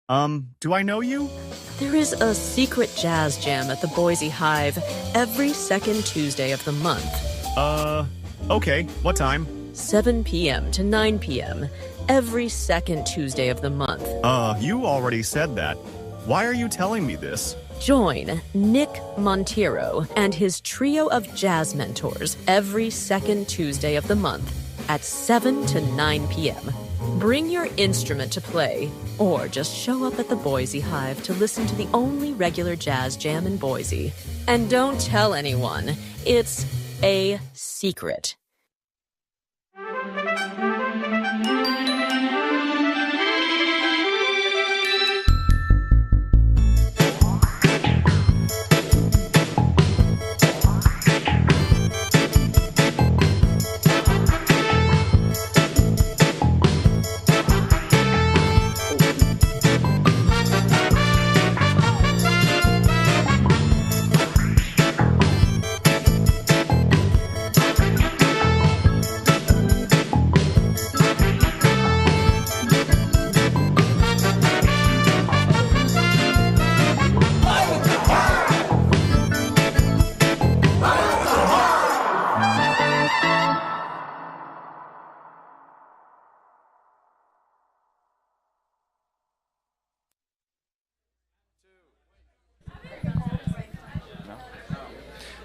Do I know you? There is a secret jazz jam at the Boise Hive every second Tuesday of the month. Okay. What time? 7 p.m. to 9 p.m. every second Tuesday of the month. You already said that. Why are you telling me this? Join Nick Monteiro and his trio of jazz mentors every second Tuesday of the month at 7 to 9 p.m. Bring your instrument to play, or just show up at the Boise Hive to listen to the only regular jazz jam in Boise. And don't tell anyone. It's a secret.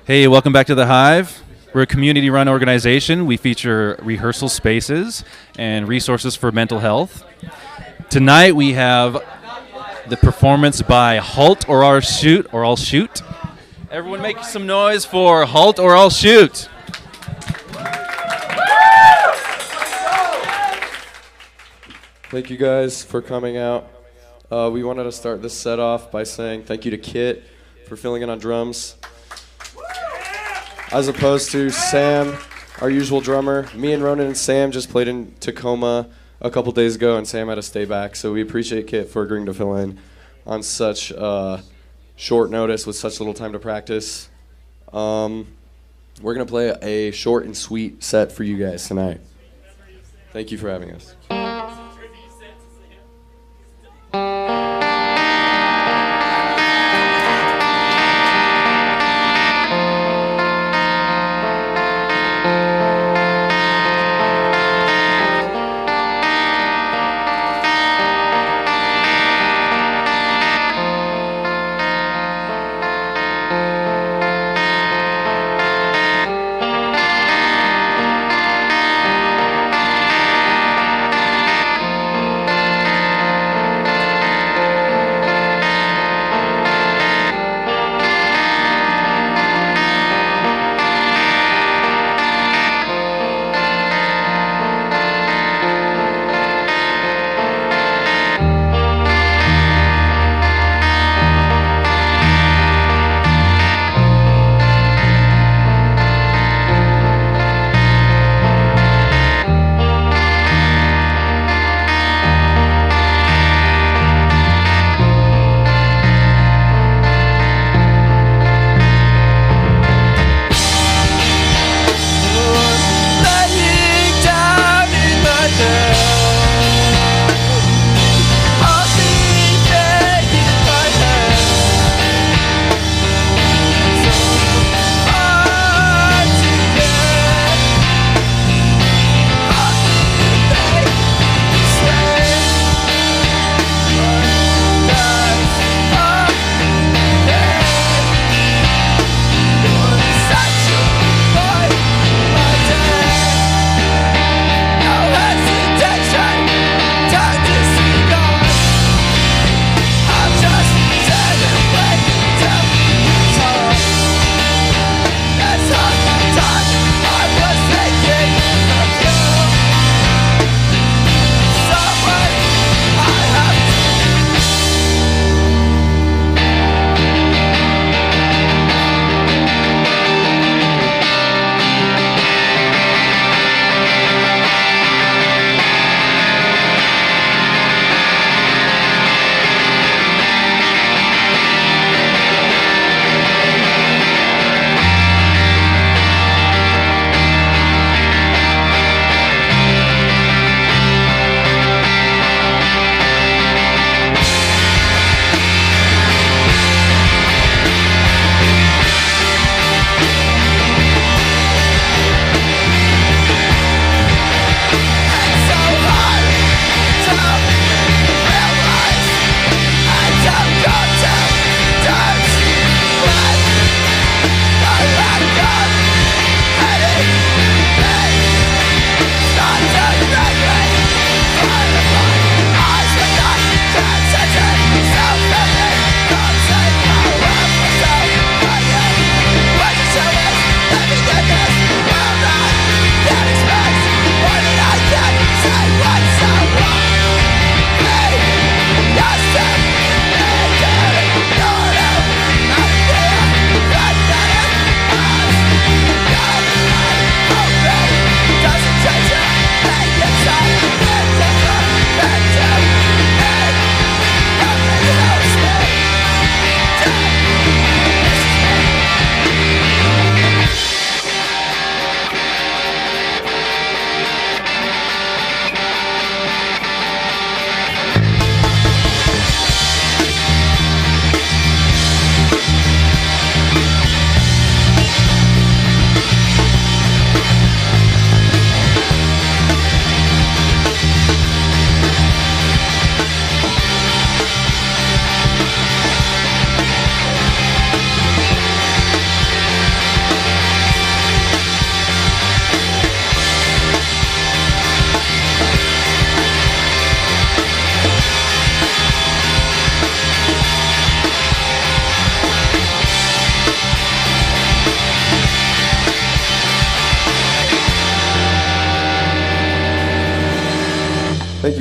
Hey, welcome back to the Hive. We're a community-run organization. We feature rehearsal spaces and resources for mental health. Tonight we have the performance by Halt or I'll Shoot. Everyone make some noise for Halt or I'll Shoot. Thank you guys for coming out. We wanted to start this set off by saying thank you to Kit for filling in on drums. As opposed to Sam, our usual drummer. Me and Ronan and Sam just played in Tacoma a couple days ago, and Sam had to stay back. So we appreciate Kit for agreeing to fill in on such short notice with such little time to practice. We're going to play a short and sweet set for you guys tonight. Thank you for having us.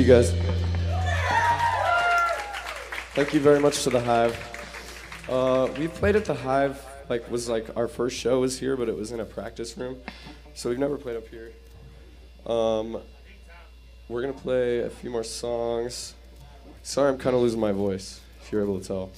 you guys. Thank you very much to the Hive. We played at the Hive, our first show was here, but it was in a practice room, so we've never played up here. We're gonna play a few more songs. Sorry, I'm kind of losing my voice, if you're able to tell.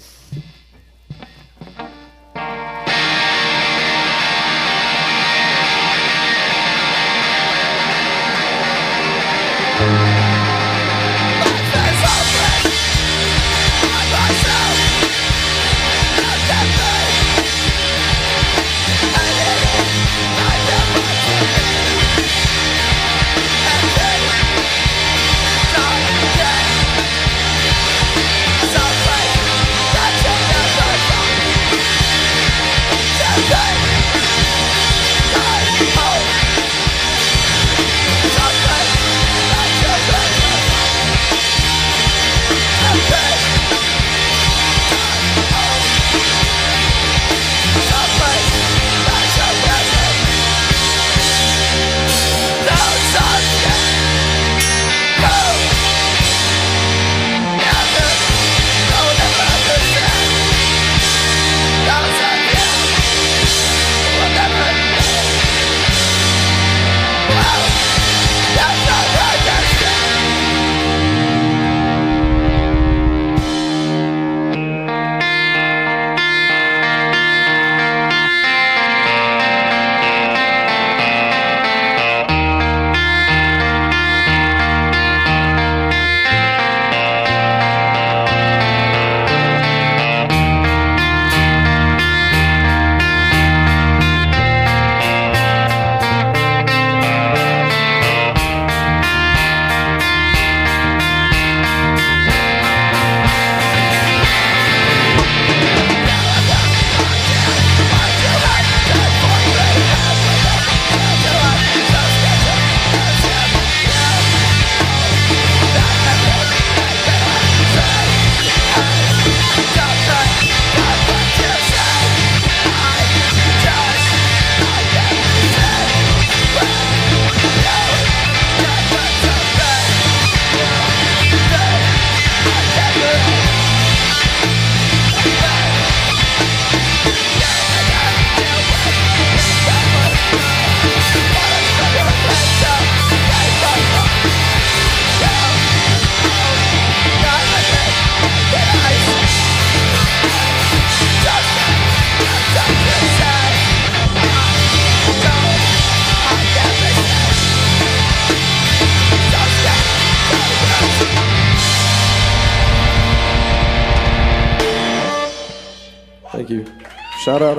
Thank you. Shout out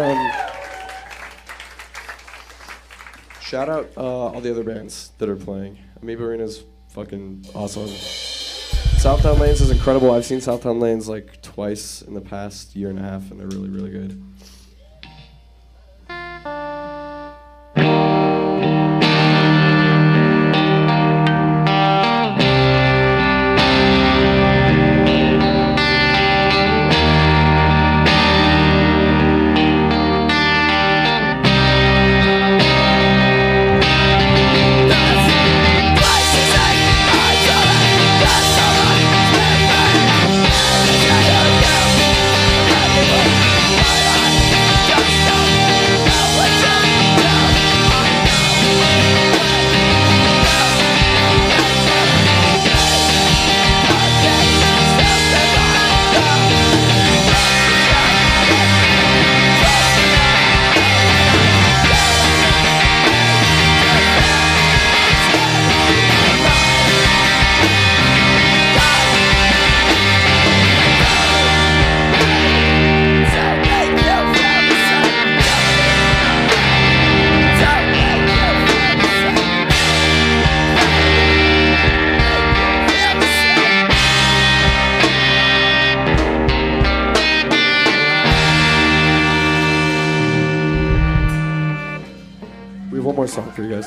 all the other bands that are playing. Amoeba Arena's fucking awesome. Southtown Lanes is incredible. I've seen Southtown Lanes like twice in the past year and a half, and they're really, really good. One more song for you guys.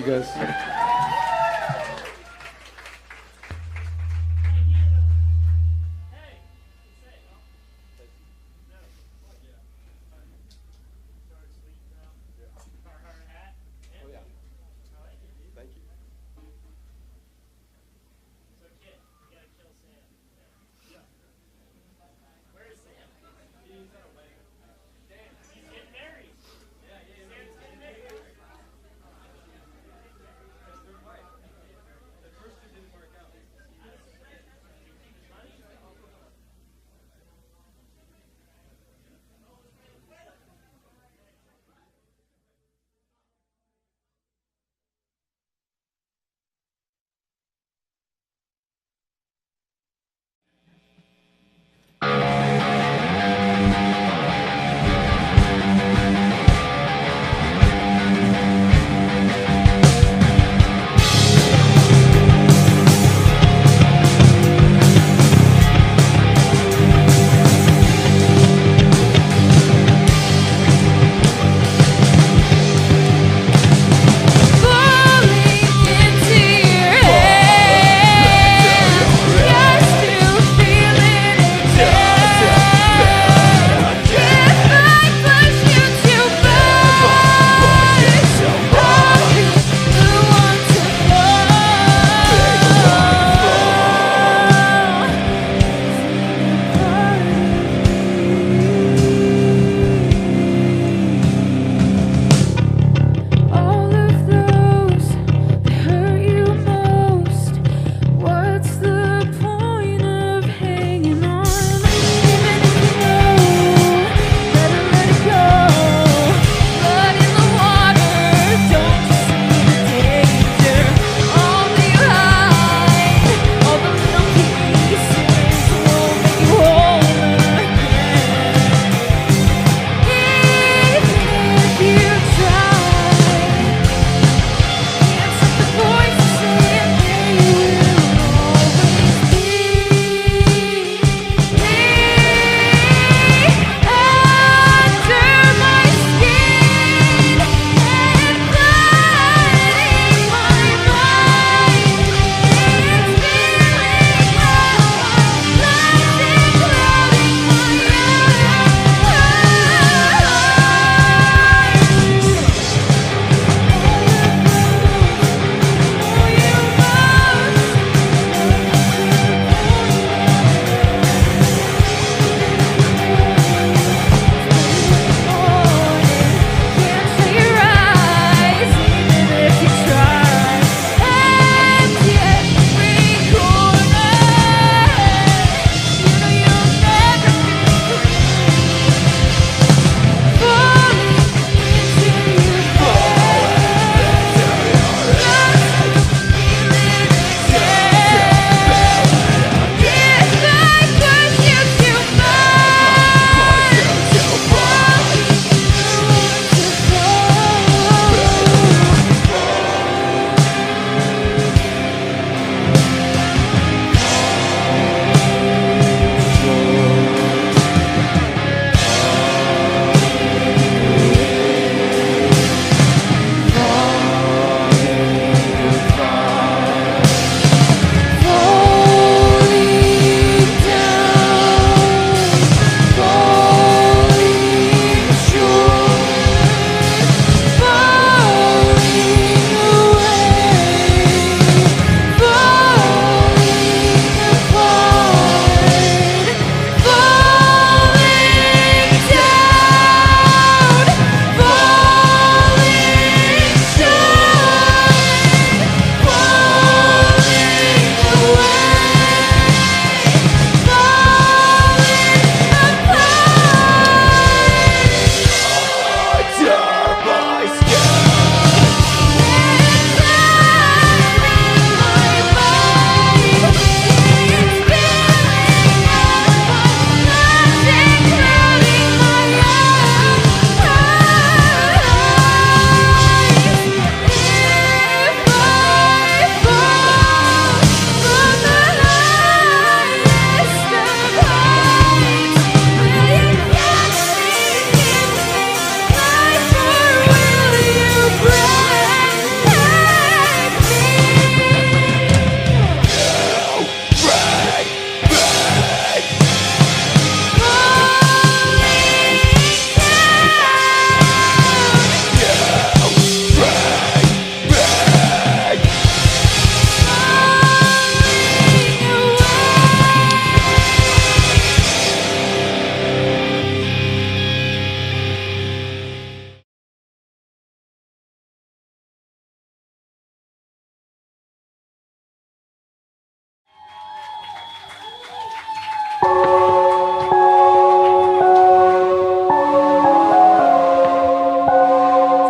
you guys.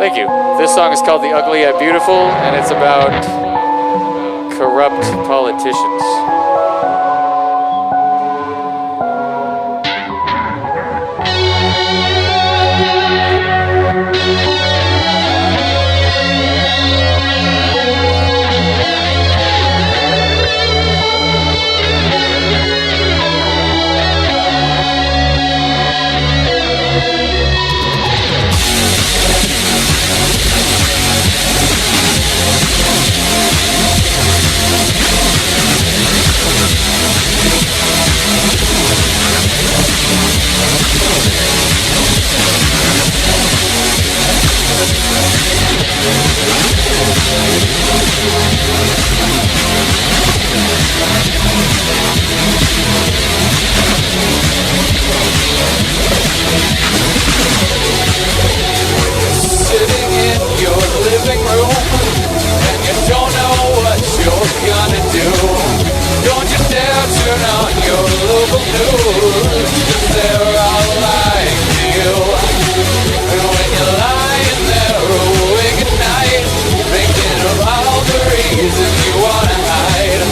Thank you. This song is called The Ugly Yet Beautiful, and it's about corrupt politicians. Sitting in your living room, and you don't know what you're gonna do. Don't you dare turn on your local news, 'cause they're all lying to you. And when you're lying there awake at night, thinking of all the reasons you wanna hide,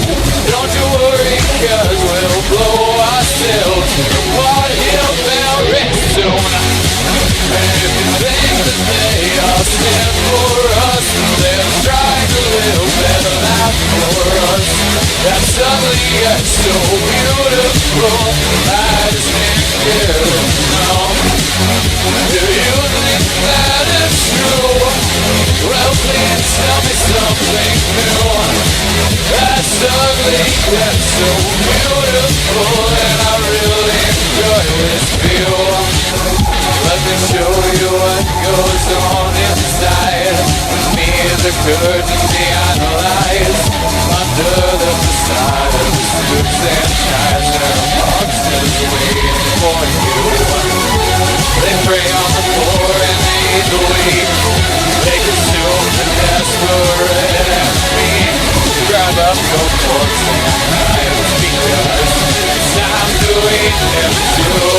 don't you worry, 'cause we'll blow ourselves apart here very soon. And if you think that they all stand for us, they're trying to live their life for us. That's ugly yet so beautiful, I just can't get enough. Do you think that it's true? Well, please tell me something new. That's ugly yet so beautiful, and I really enjoy this view. Let me show you what goes on inside. Me, the curtain behind the lights. Under the facade of the suits and ties, there are monsters waiting for you. They prey on the poor and they eat the weak. They consume the desperate and mean. Grab up your forks and knives, because it's time to eat them too.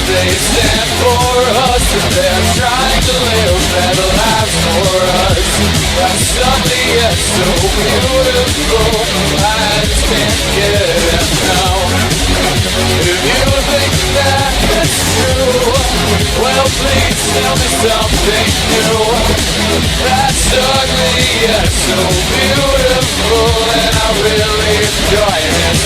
They stand for us, and they're trying to live better lives for us. That's ugly yet so beautiful, I just can't get it now. If you think that it's true, well, please tell me something new. That's ugly yet so beautiful, and I really enjoy it.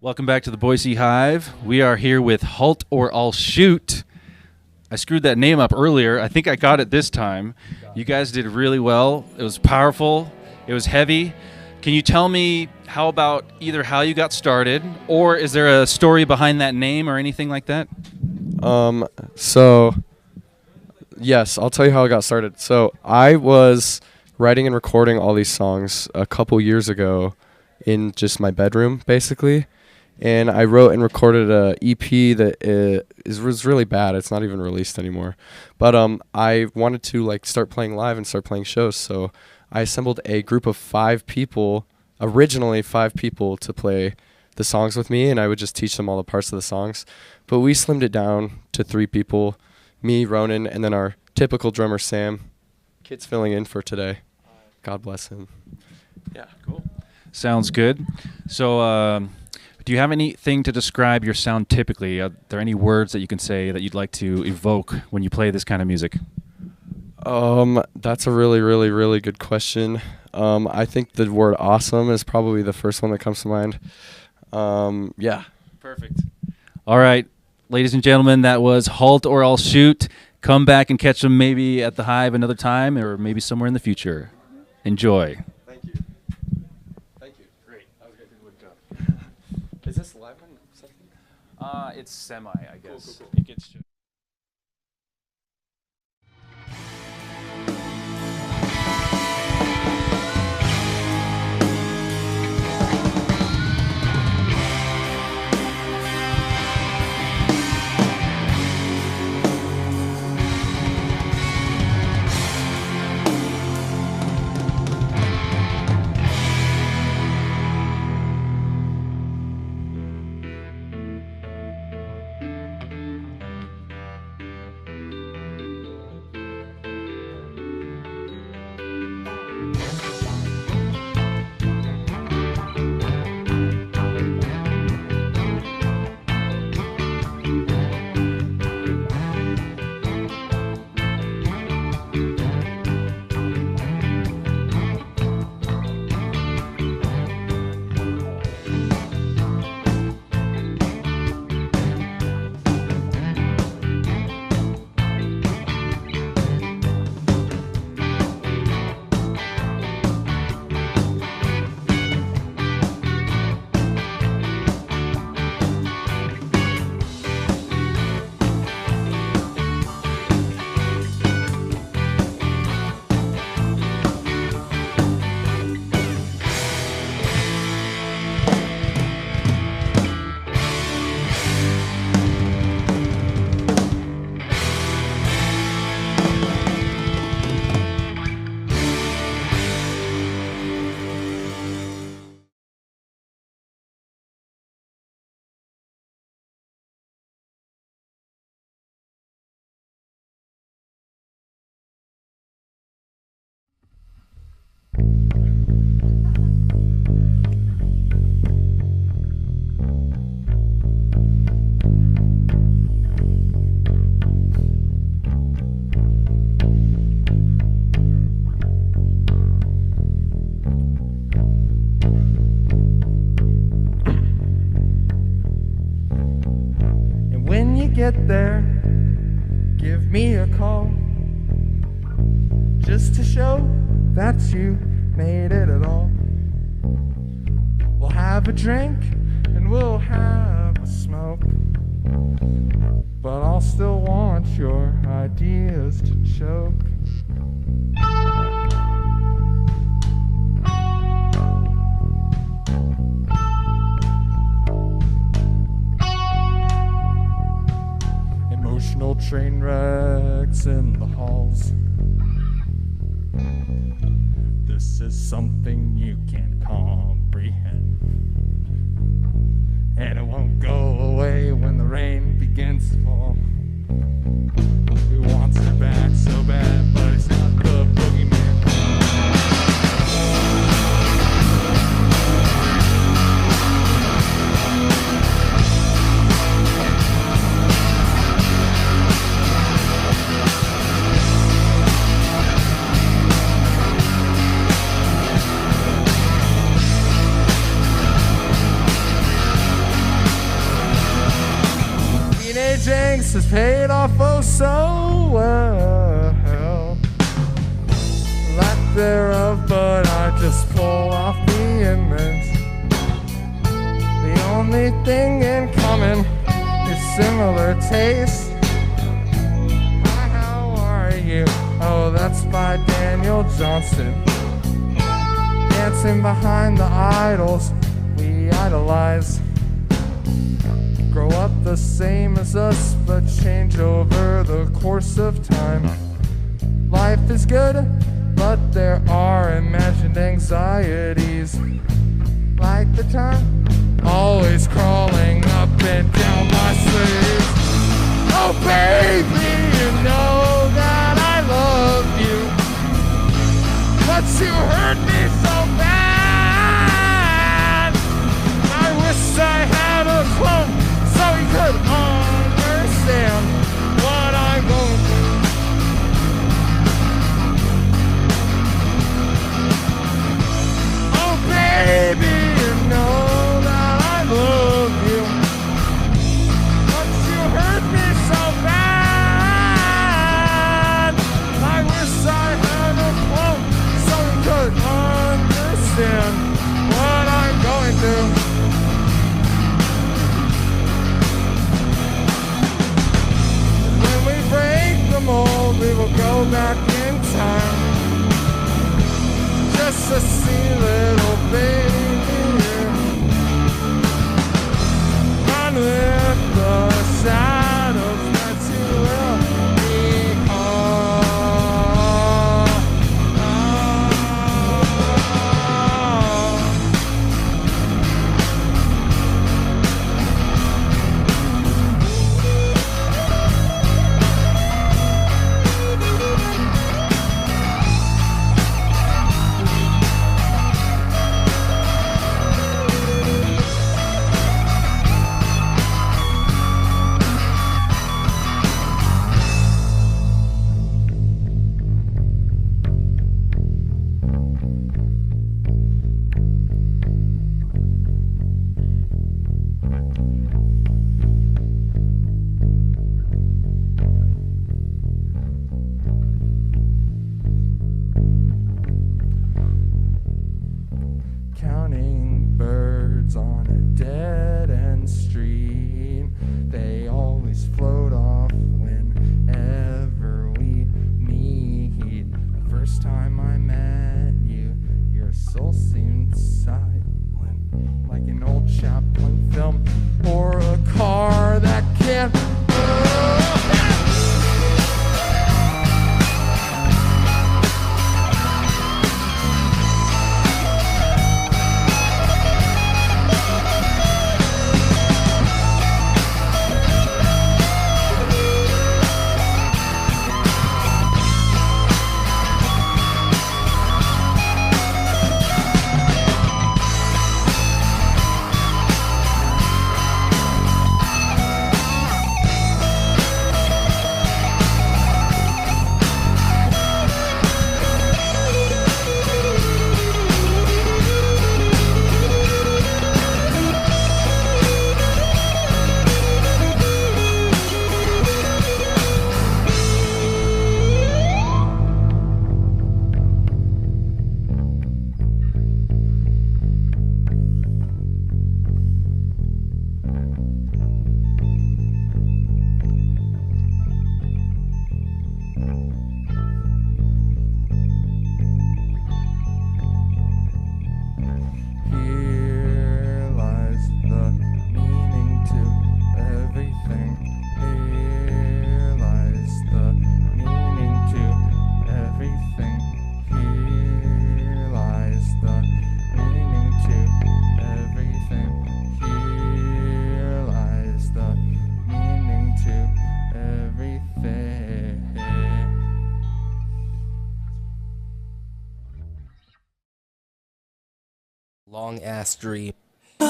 Welcome back to the Boise Hive. We are here with Halt or I'll Shoot. I screwed that name up earlier. I think I got it this time. You guys did really well. It was powerful. It was heavy. Can you tell me how you got started, or is there a story behind that name or anything like that? So, yes, I'll tell you how I got started. So I was writing and recording all these songs a couple years ago in just my bedroom, basically. And I wrote and recorded a EP that was really bad. It's not even released anymore. But I wanted to like start playing live and start playing shows. So I assembled a group of 5 people, originally 5 people, to play the songs with me, and I would just teach them all the parts of the songs. But we slimmed it down to 3 people, me, Ronan, and then our typical drummer, Sam. Kid's filling in for today. God bless him. Yeah. Cool. Sounds good. So do you have anything to describe your sound typically? Are there any words that you can say that you'd like to evoke when you play this kind of music? That's a really, really, really good question. I think the word awesome is probably the first one that comes to mind. Yeah. Perfect. All right, ladies and gentlemen, that was Halt or I'll Shoot. Come back and catch them maybe at the Hive another time or maybe somewhere in the future. Enjoy. Thank you. Thank you. Great. That was good. Is this live or something? It's semi, I guess. Cool. It gets to get there, give me a call, just to show that you made it at all. We'll have a drink and we'll have a smoke, but I'll still want your ideas to choke. Emotional train wrecks in the halls. This is something you can't comprehend, and it won't go away when the rain begins to fall. He wants it back so bad, but it's not the boogeyman. Teenage angst has paid off oh so well. Lack thereof, but I just pull off the image. The only thing in common is similar taste. Hi, how are you? Oh, that's by Daniel Johnston. dancing behind the idols we idolize. Grow up the same as us, but change over the course of time. Life is good, but there are imagined anxieties. Like the time, always crawling up and down my sleeves. Oh baby, you know that I love you, but you hurt me so bad. I wish I had a clone so he could understand what I'm going through. Oh baby, you know that I love you, but you hurt me so bad. I wish I had a clone so he could understand what I'm going through. When we break the mold, we will go back in time, just to see little baby run with the shadows that you will counting birds on a dead-end street. They always float off whenever we meet. The first time I met you, your soul seemed silent, like an old Chaplin film or a car that can't move. Long ass dream. I'm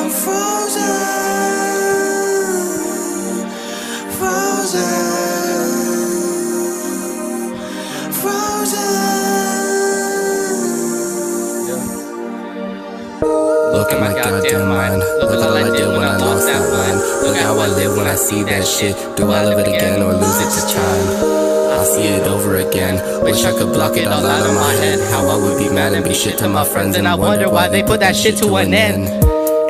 frozen, Look at my goddamn mind. Look all I did when I lost that line. Look how I live when I see that shit. Do I live it again or lose it to time? I'll see it over again. Wish I could block it all out of my head. How I would be mad and be shit to my friends, and I wonder why they put that shit to an end.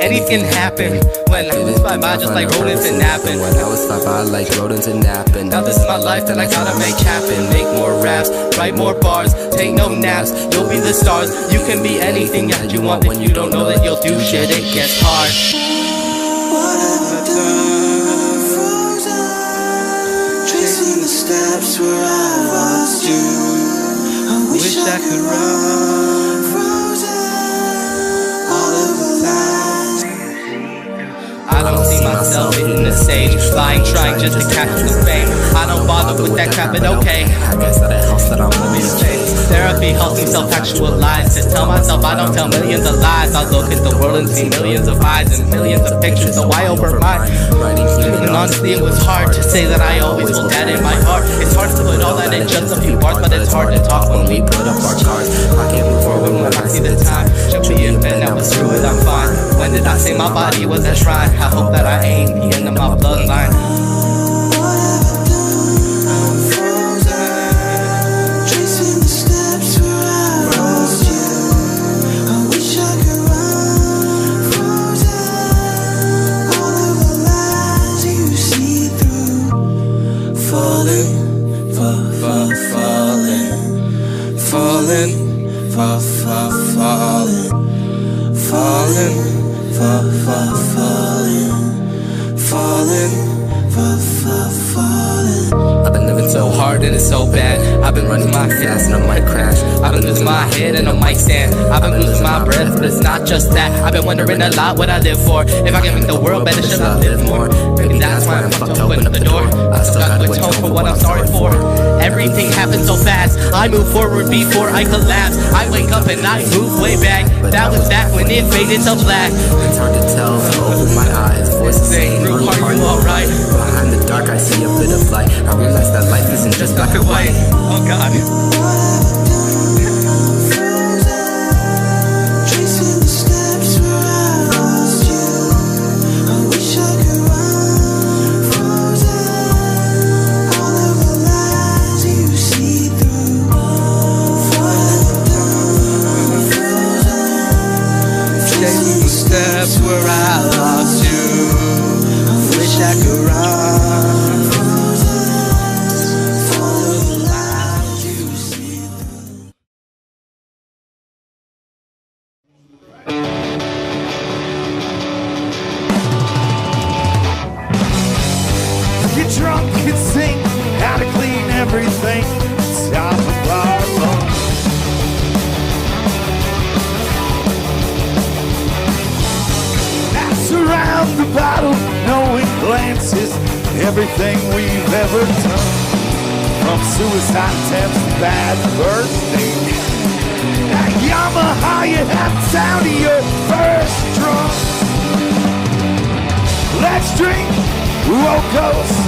Anything happen when I was 5, I just like rodents and napping. When I was 5, I like rodents and napping. Now this is my life that I gotta make happen. Make more raps, write more bars. Take no naps, you'll be the stars. You can be anything that you want. When you don't know that you'll do shit, it gets hard. Tracing the steps where I lost you. I wish I could run. Frozen all of the lies. I don't see myself hitting the stage, lying, trying just to capture the fame. I don't bother with that crap, but okay. I guess that it helps that I'm always Therapy helps me self-actualize. To tell myself I don't tell millions of lies. I look at the world and see millions of eyes and millions of pictures, so I open mine. And honestly, it was hard to say that I always hold that in my heart. It's hard to put all that in just a few bars, but it's hard to talk when we put up our cards. I can't move forward when I see the time. Should be in bed now, but screw it, I'm fine. When did I say my body was a shrine? I hope that I ain't the end of my bloodline. I've been living so hard and it's so bad. I've been running my head fast and I might crash. I've been losing my head and a mic stand. I've been losing my breath, but it's not just that. I've been wondering a lot what I live for. If I can make the world better, should I live more? Maybe that's why I'm fucked open up the door. I still gotta atone for what I'm sorry for. Everything happens so fast. I move forward before I collapse. I wake up and I move way back. That was back when it faded to black. It's hard to tell, so open my eyes. Voices saying, "Are you alright?" Behind the dark I see a bit of light. I realize that life isn't just black or white. Oh God. Steps where I lost you. Wish I could run. Follow the lines you see. Get drunk and sing how to clean everything. Stop the problem. Around the bottle, knowing glances, everything we've ever done. From suicide attempts to bad birthdays. At Yamaha, you have the sound of your first drum. Let's drink, roll ghost.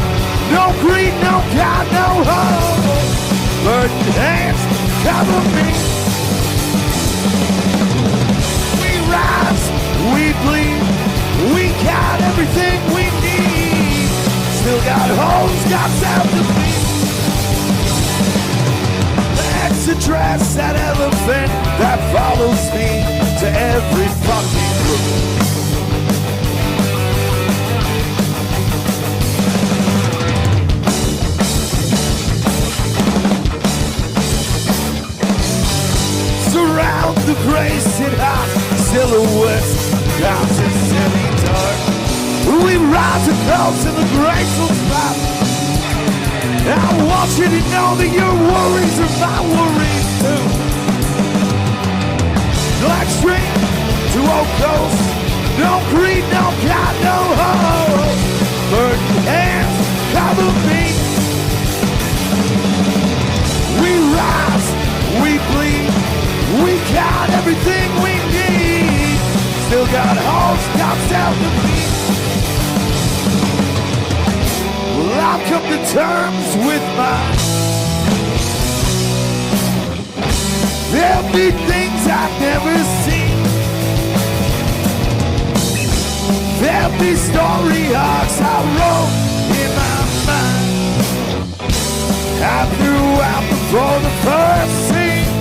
No greed, no God, no hope. Burden hands, cover me. We rise, we bleed. We got everything we need. Still got holes, got sound to beat. Let's address that elephant that follows me to every fucking room. Surround the grace in hot silhouettes. Clouds are semi-dark. We rise across in the graceful spot. I want you to know that your worries are my worries too. Black string to old coast. No greed, no God, no hope. Burden hands, cover me. We rise, we bleed. We got everything we need. Still got holes, got sound to beat. Well, I've come to terms with mine. There'll be things I've never seen. There'll be story arcs I wrote in my mind. I threw out before the first scene.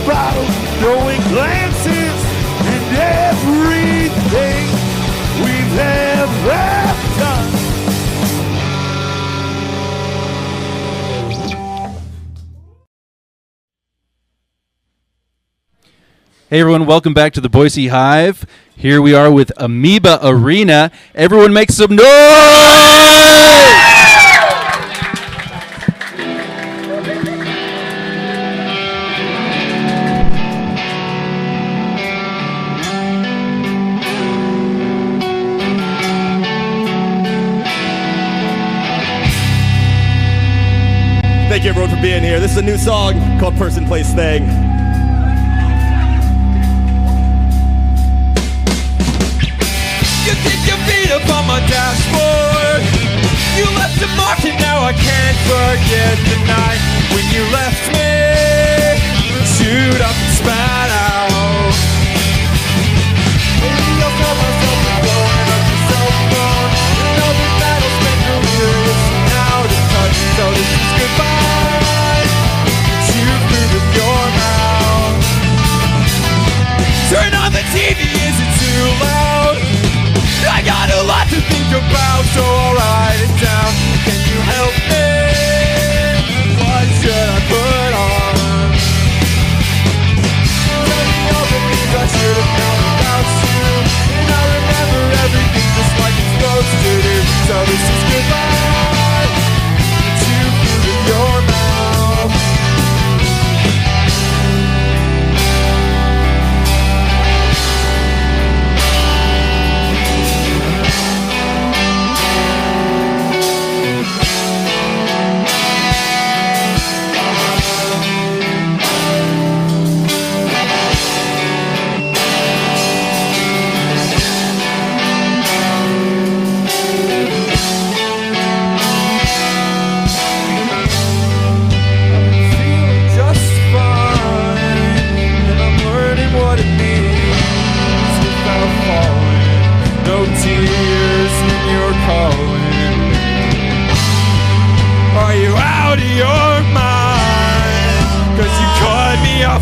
bottles, knowing glances, and everything we've ever done. Hey everyone, welcome back to the Boise Hive. Here we are with AMOEBA Arena. Everyone make some noise! Thank you everyone for being here. This is a new song called Person, Place, Thing. You think your feet up on my dashboard. You left a mark and now I can't forget the night when you left me. Chewed up and spat out. Maybe I'll tell myself I'm blowing up your cell phone. You know that that'll spend your years out of touch. So this is goodbye. Chew food with your mouth. Turn on the TV, is it too loud? I got a lot to think about, so I'll write it down. Can you help me? What should I put on? Tell me all the things I should have known about you, and I remember everything just like it's supposed to do. So this is goodbye. Chew food with your mouth.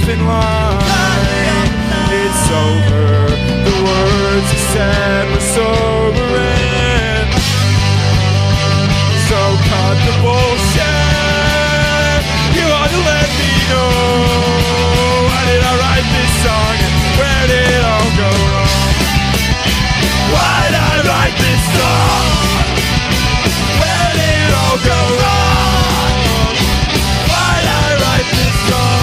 In line, it's over. The words you said were sobering. So cut the bullshit. You ought to let me know. Why did I write this song and where did it all go wrong? Why did I write this song? Where did it all go wrong? Why did I write this song?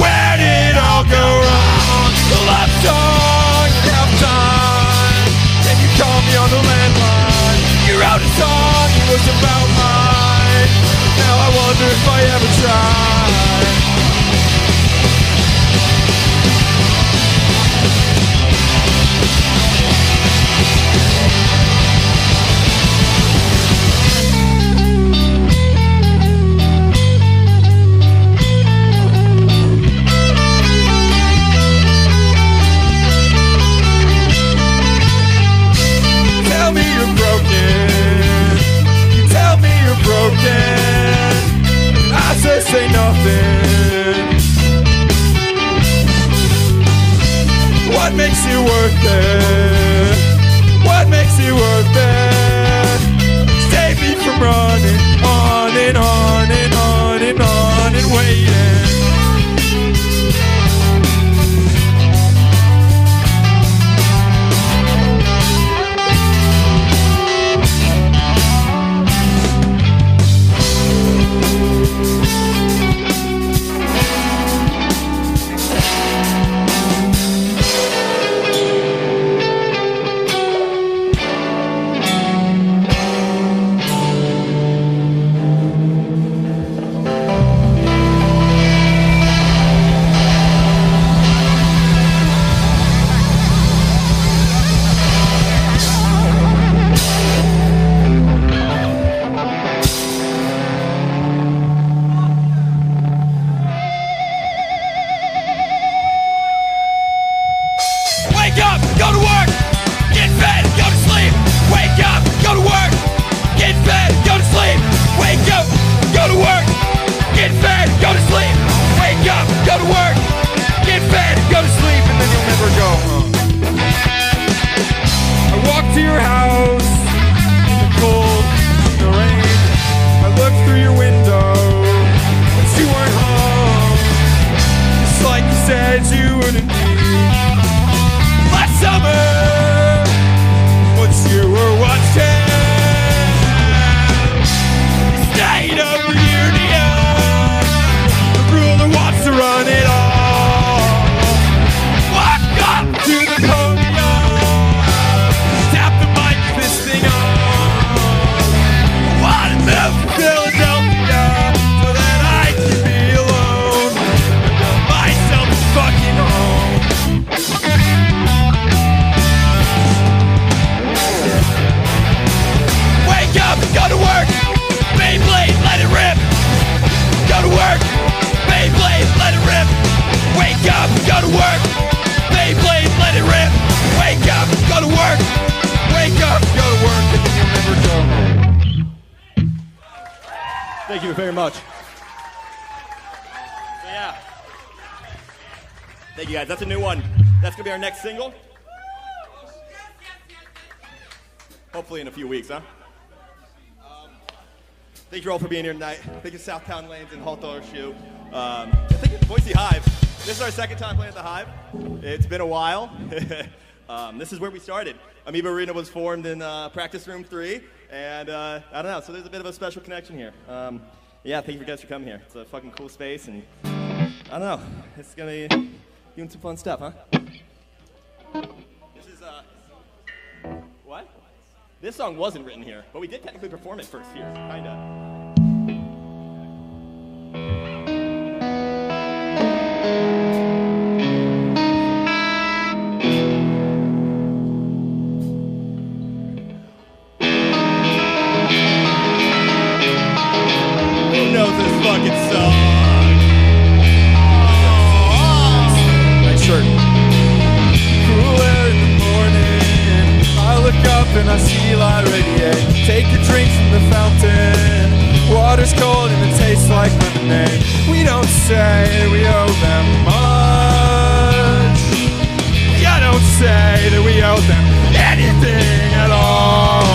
Where did it all go wrong? The love song, half time. Can you call me on the landline? You wrote a song, it was about mine. Now I wonder if I ever tried. Tell me you're broken. You tell me you're broken. I say nothing. What makes you worth it? What makes you worth it? Save me from running on and on and on and on and waiting. Thank you very much. So, yeah. Thank you, guys. That's a new one. That's going to be our next single. Hopefully in a few weeks, huh? Thank you all for being here tonight. Thank you, SOUTHTOWNE Lanes and HALTORILLSHOOT. Thank you, Boise Hive. This is our second time playing at the Hive. It's been a while. This is where we started. AMOEBA Arena was formed in practice room 3, and I don't know, so there's a bit of a special connection here. Yeah, thank you guys for coming here. It's a fucking cool space, and I don't know, it's gonna be doing some fun stuff, huh? This is, what? This song wasn't written here, but we did technically perform it first here, kinda. And I see light radiate. Take a drink from the fountain. Water's cold and it tastes like lemonade. We don't say we owe them much. I don't say that we owe them anything at all.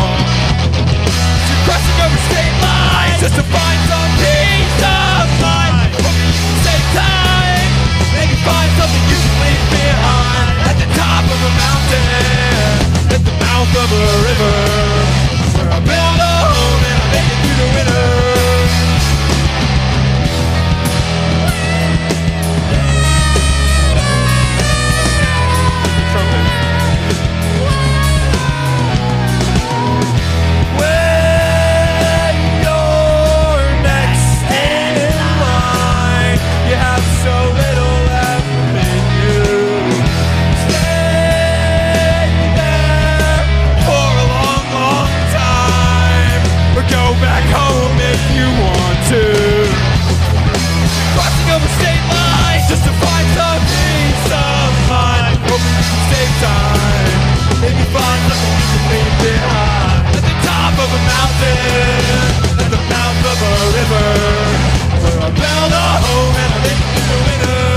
You're crossing over state lines just to find some peace of mind. Hope you can save time. Maybe find something you can leave behind at the top of a mountain. At the mouth of a river, where I build a home and I make it through the winter. When you're next in line, you have so little left in you. Go back home if you want to. Crossing over state lines just to find some peace of mind. Hoping you can save time. Maybe find something you can leave behind. At the top of a mountain, at the mouth of a river, where I build a home and I make it through the winter.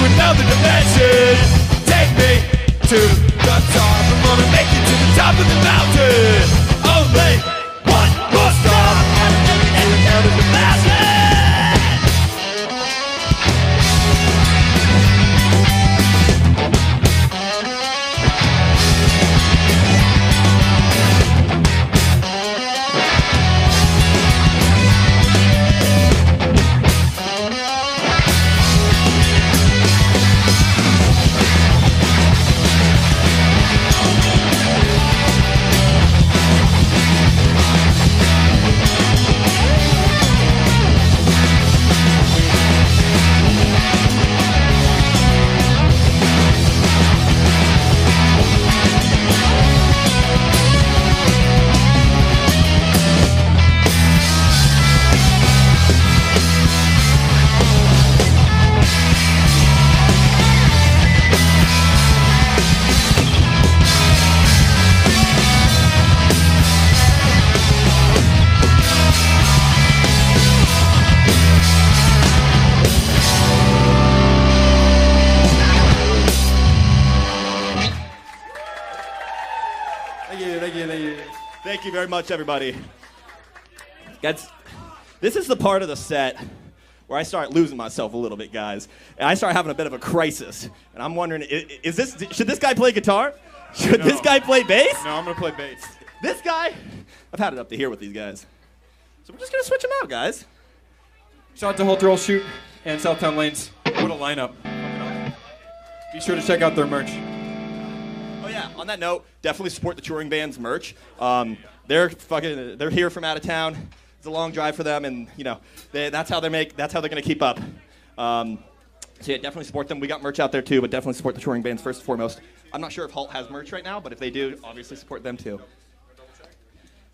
Another dimension. Take me to the top. I'm gonna make it to the top of the mountain. Only one more stop. And another dimension. Thank you very much, everybody. This is the part of the set where I start losing myself a little bit, guys. And I start having a bit of a crisis. And I'm wondering, should this guy play guitar? Should this guy play bass? No, I'm going to play bass. This guy? I've had it up to here with these guys. So we're just going to switch them out, guys. Shout out to HALTORILLSHOOT and SOUTHTOWNE Lanes. What a lineup. Be sure to check out their merch. Oh yeah, on that note, definitely support the touring band's merch. They're here from out of town. It's a long drive for them, and that's how they're going to keep up. So yeah, definitely support them. We got merch out there too, but definitely support the touring bands first and foremost. I'm not sure if Halt has merch right now, but if they do, obviously support them too.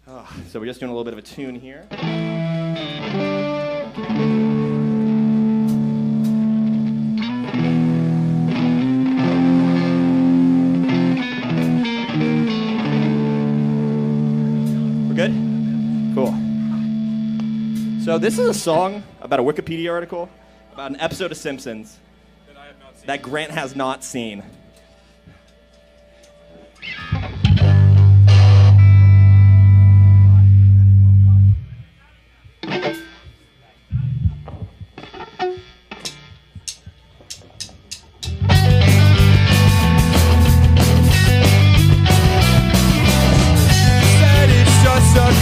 So we're just doing a little bit of a tune here. We're good? Cool. So this is a song about a Wikipedia article about an episode of Simpsons that Grant has not seen.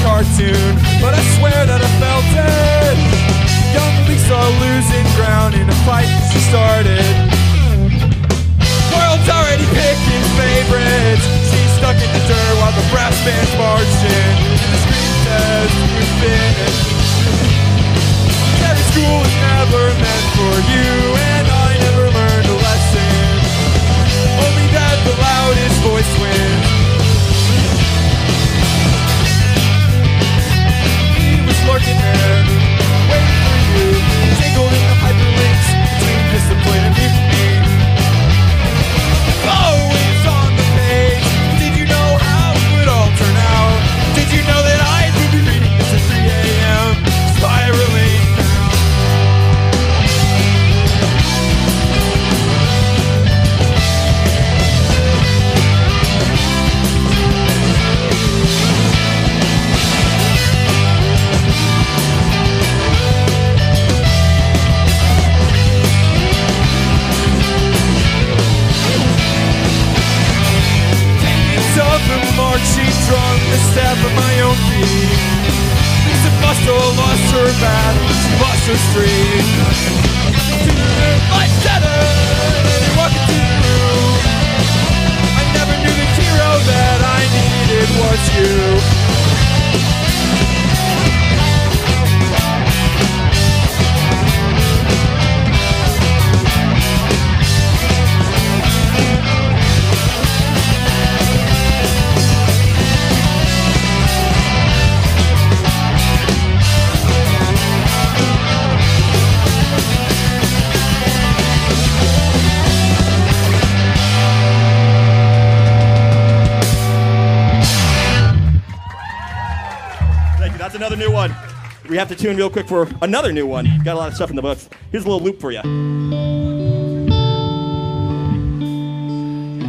Cartoon, but I swear that I felt it. Young Lisa losing ground in a fight she started. World's already picking favorites. She's stuck in the dirt while the brass band's marched in. The screen says we're finished. Every school is never meant for you, and I never learned a lesson. Only that the loudest voice wins. Lurking there, waiting for you, tangled in the hyperlinks between discipline and mutiny. Always on the page. Did you know how it would all turn out? Did you know that I would be reading this at 3 a.m. spiraling down? Marching strong the step of my own feet. Lisa Bustle lost her battle, she lost her streak. Life better, walk into the room. I never knew the hero that I needed was you. That's another new one. We have to tune real quick for another new one. Got a lot of stuff in the books. Here's a little loop for you.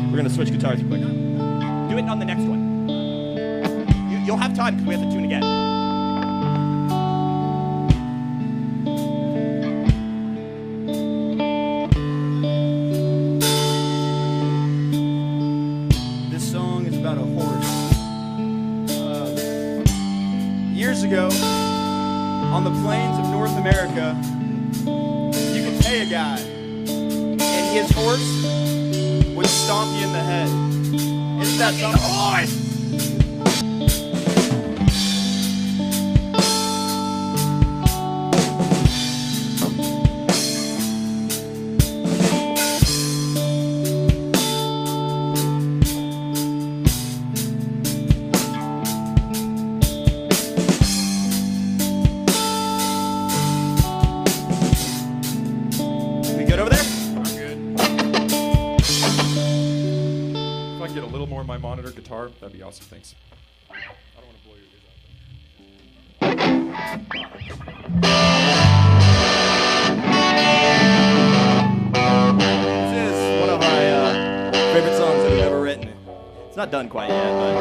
We're going to switch guitars real quick. Do it on the next one. You'll have time because we have to tune again. This song is about a horse. Years ago, on the plains of North America, you could pay a guy, and his horse would stomp you in the head. Isn't that something? Horse! Guitar, that'd be awesome. Thanks. I don't want to blow your ears out. This is one of my favorite songs that I've ever written. It's not done quite yet, but.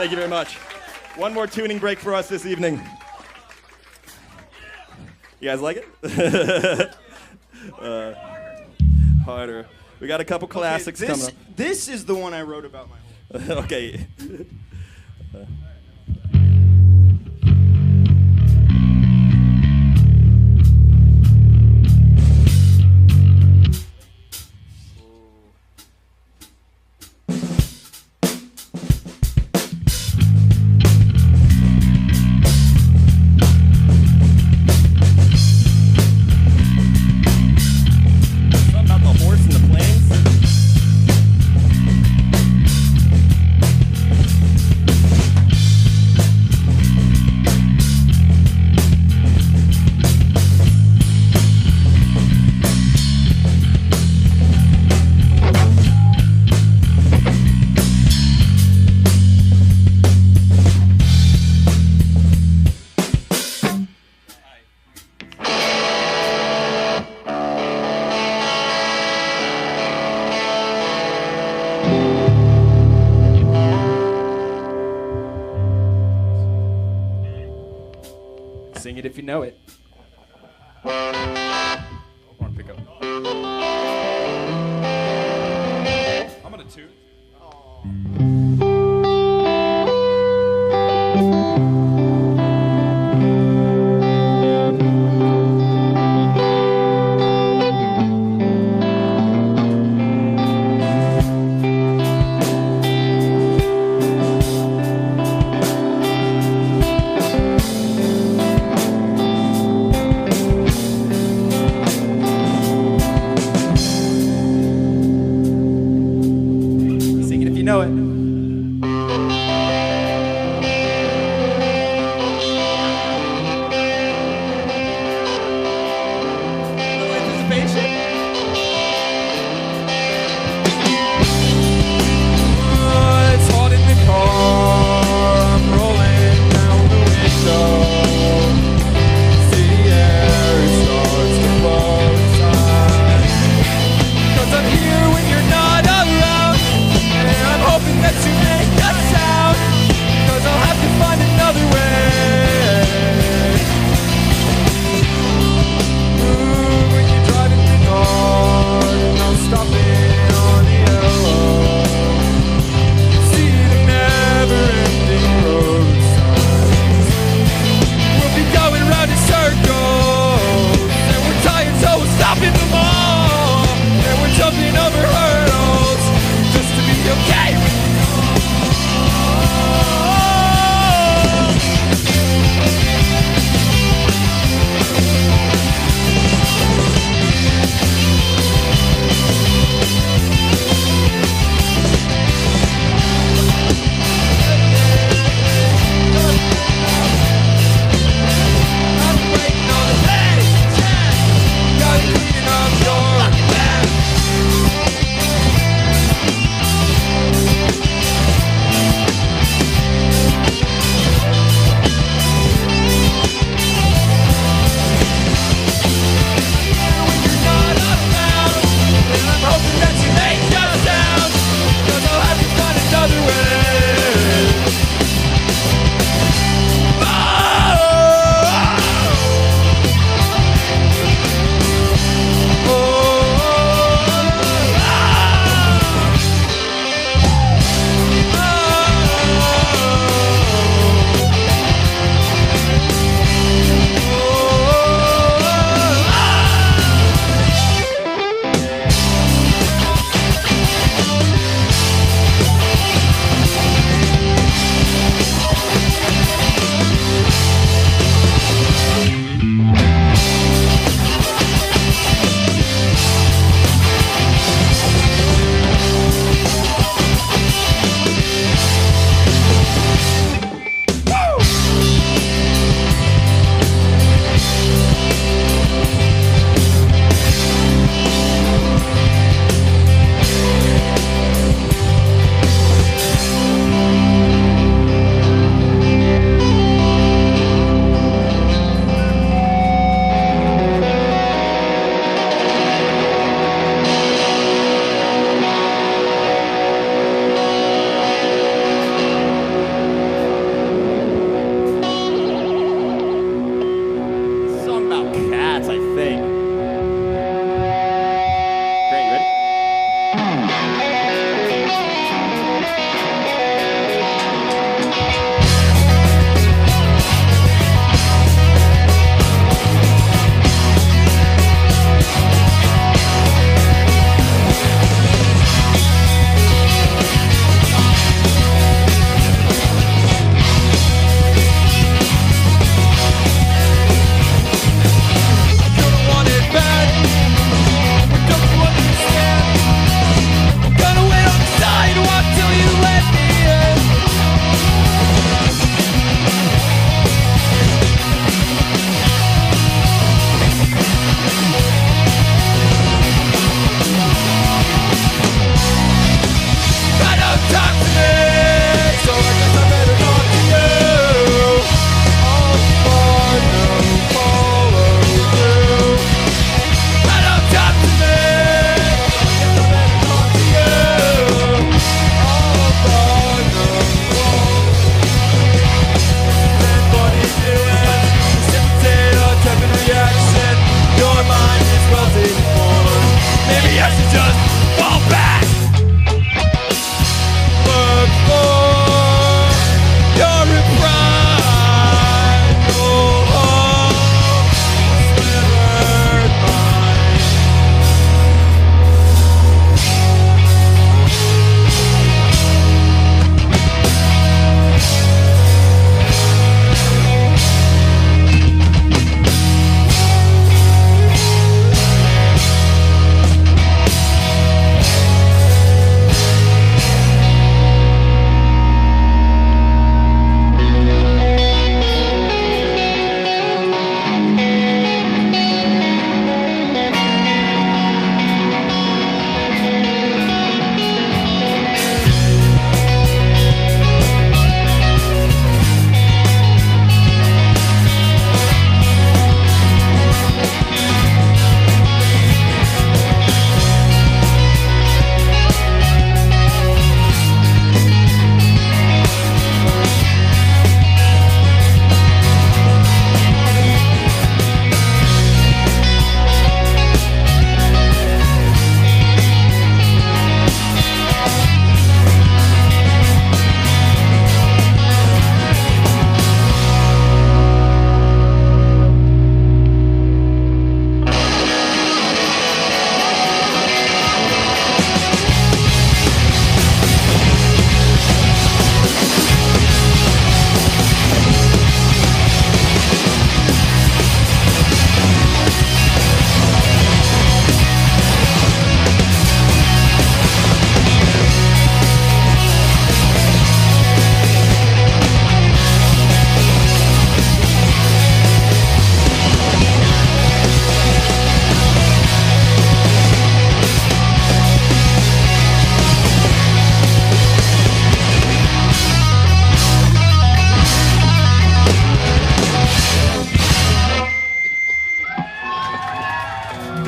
Thank you very much. One more tuning break for us this evening. You guys like it? Harder. We got a couple classics coming up. This is the one I wrote about my whole Okay. Sing it if you know it. Horn pickup. I'm gonna tune.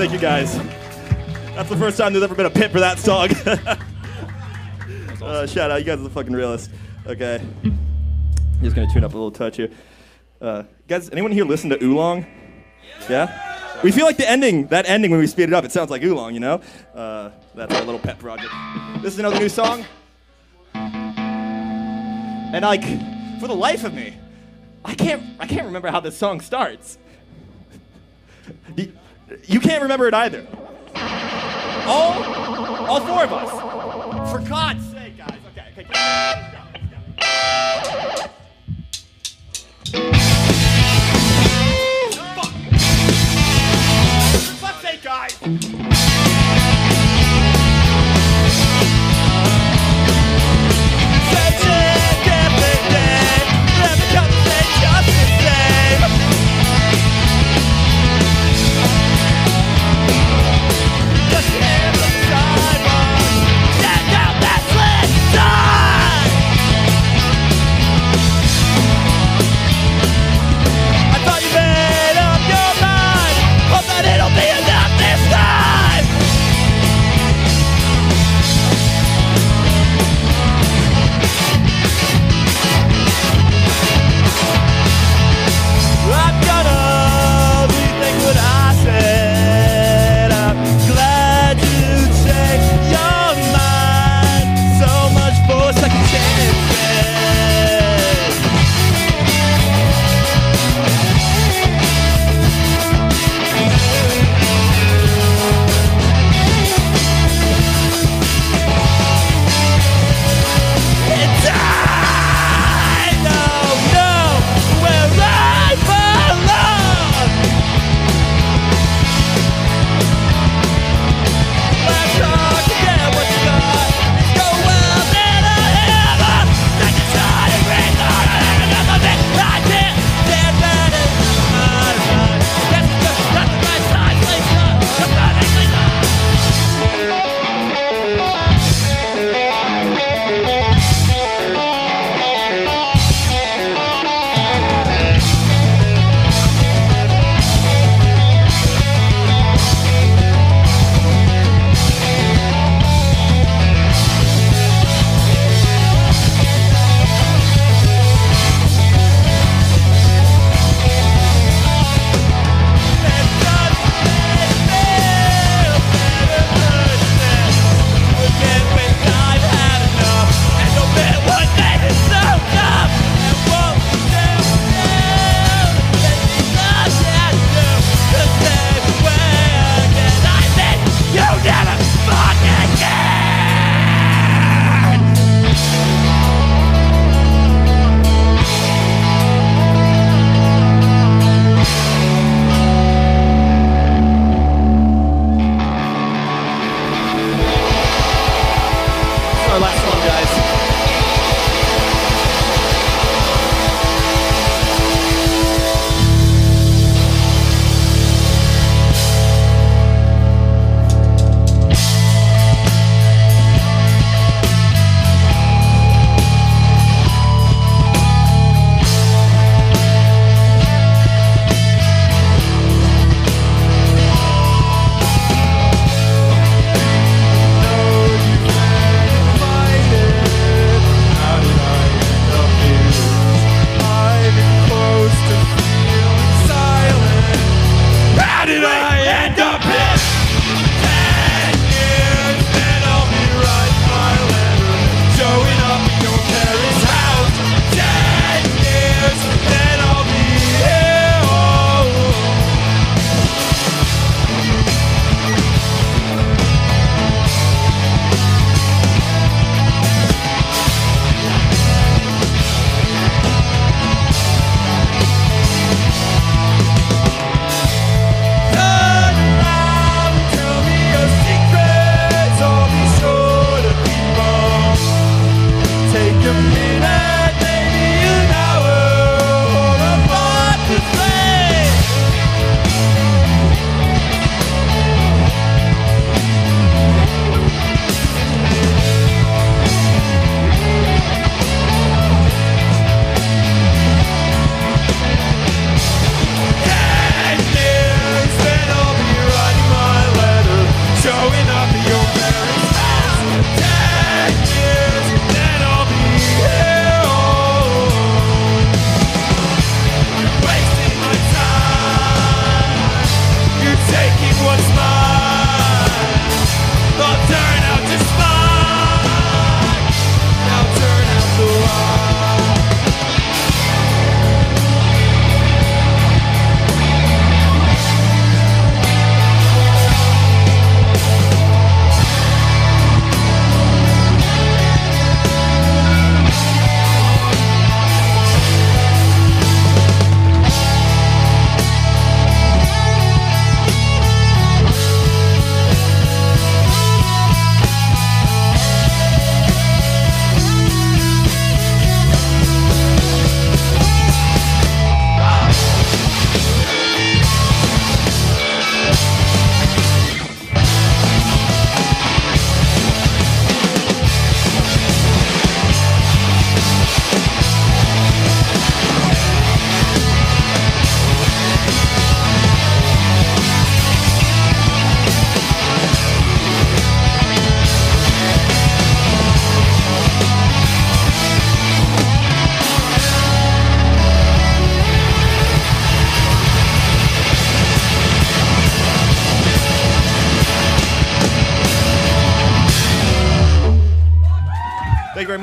Thank you, guys. That's the first time there's ever been a pit for that song. Shout out, you guys are the fucking realest. Okay. Just gonna tune up a little touch here. Guys, anyone here listen to Oolong? Yeah? We feel like that ending when we speed it up, it sounds like Oolong, you know? That's our little pet project. This is another new song. And like, for the life of me, I can't remember how this song starts. You can't remember it either. All four of us. For God's sake, guys. Okay, let's go. Fuck. For fuck's sake, guys.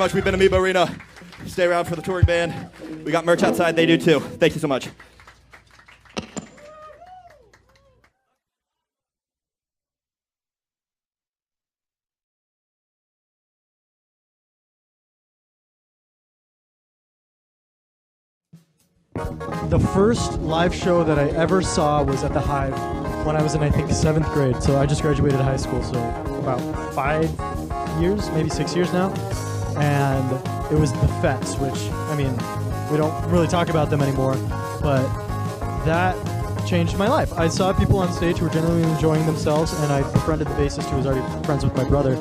much. We've been Amoeba Arena. Stay around for the touring band. We got merch outside. They do too. Thank you so much. The first live show that I ever saw was at the Hive when I was in, I think, 7th grade. So I just graduated high school, so about 5 years, maybe 6 years now. And it was the Fets, which, I mean, we don't really talk about them anymore, but that changed my life. I saw people on stage who were genuinely enjoying themselves, and I befriended the bassist who was already friends with my brother.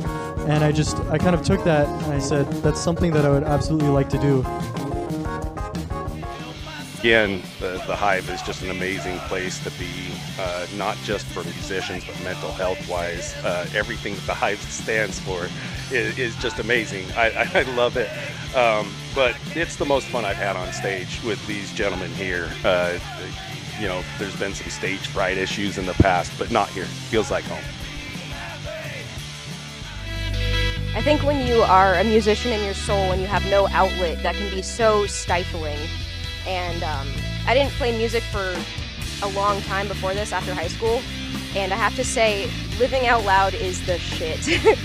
And I kind of took that and I said, that's something that I would absolutely like to do. Again, the Hive is just an amazing place to be, not just for musicians, but mental health-wise. Everything that the Hive stands for is just amazing. I love it. But it's the most fun I've had on stage with these gentlemen here. You know, there's been some stage fright issues in the past, but not here. Feels like home. I think when you are a musician in your soul and you have no outlet, that can be so stifling. And I didn't play music for a long time before this, after high school, and I have to say, living out loud is the shit. If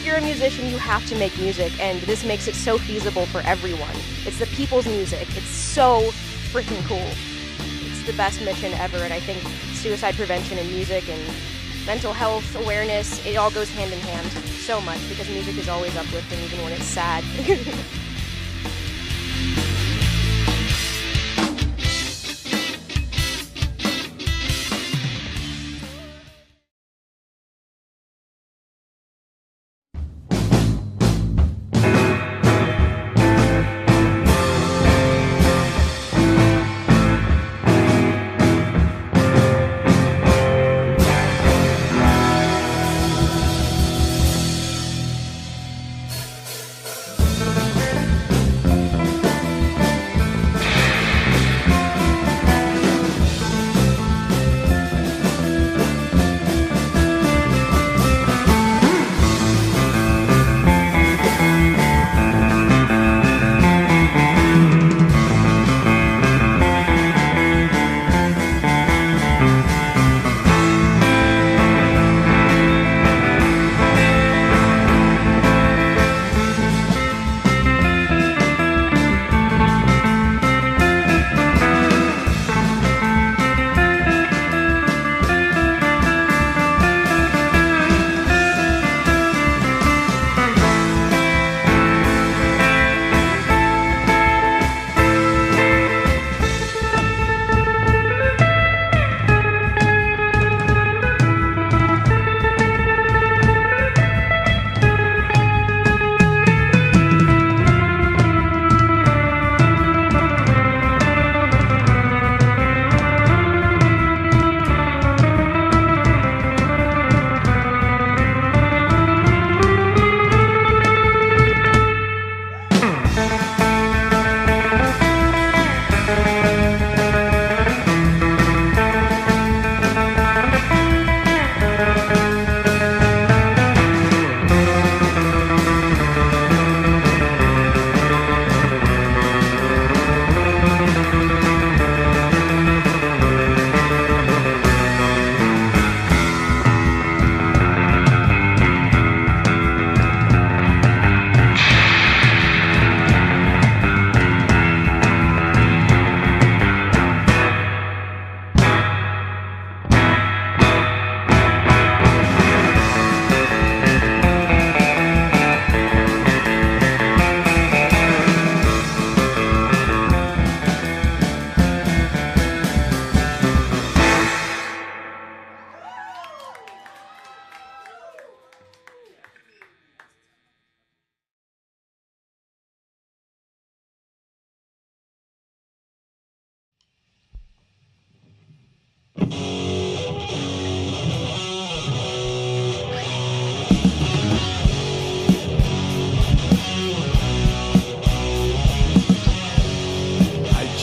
you're a musician, you have to make music, and this makes it so feasible for everyone. It's the people's music. It's so freaking cool. It's the best mission ever, and I think suicide prevention and music and mental health awareness, it all goes hand in hand so much, because music is always uplifting even when it's sad.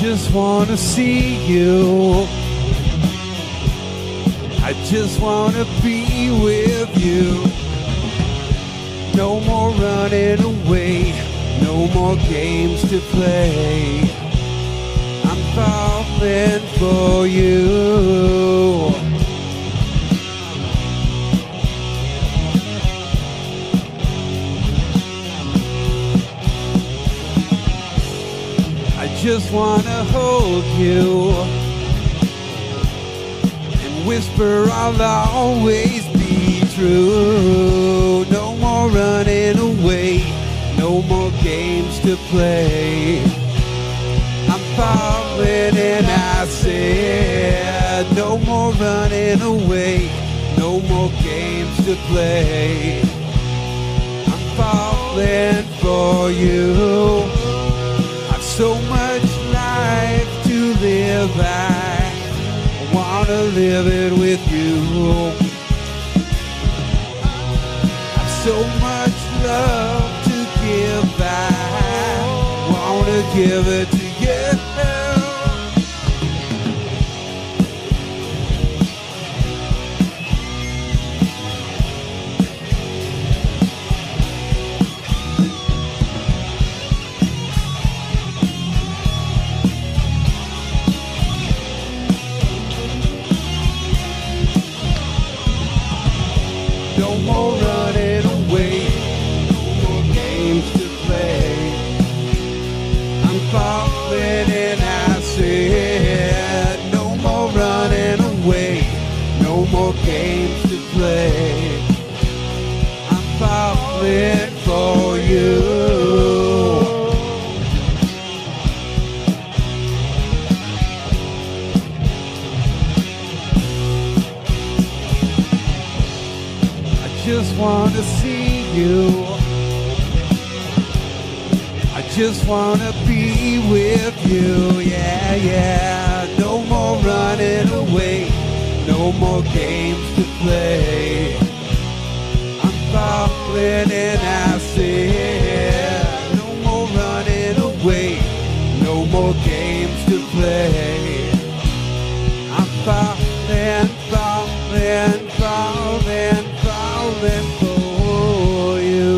just wanna see you. I just wanna be with you. No more running away, no more games to play. I'm falling for you. I just wanna hold you and whisper I'll always be true. No more running away, no more games to play. I'm falling and I said no more running away, no more games to play. I'm falling for you. I've so much life to live, I wanna live it with you. I've so much love to give, I wanna give it to you. No more running away, no more games to play. I'm falling and I said no more running away, no more games to play. I'm falling for you. Just wanna see you. I just wanna be with you. Yeah, yeah. No more running away, no more games to play. I'm falling and I said no more running away, no more games to play. I'm falling, falling, falling, falling for you.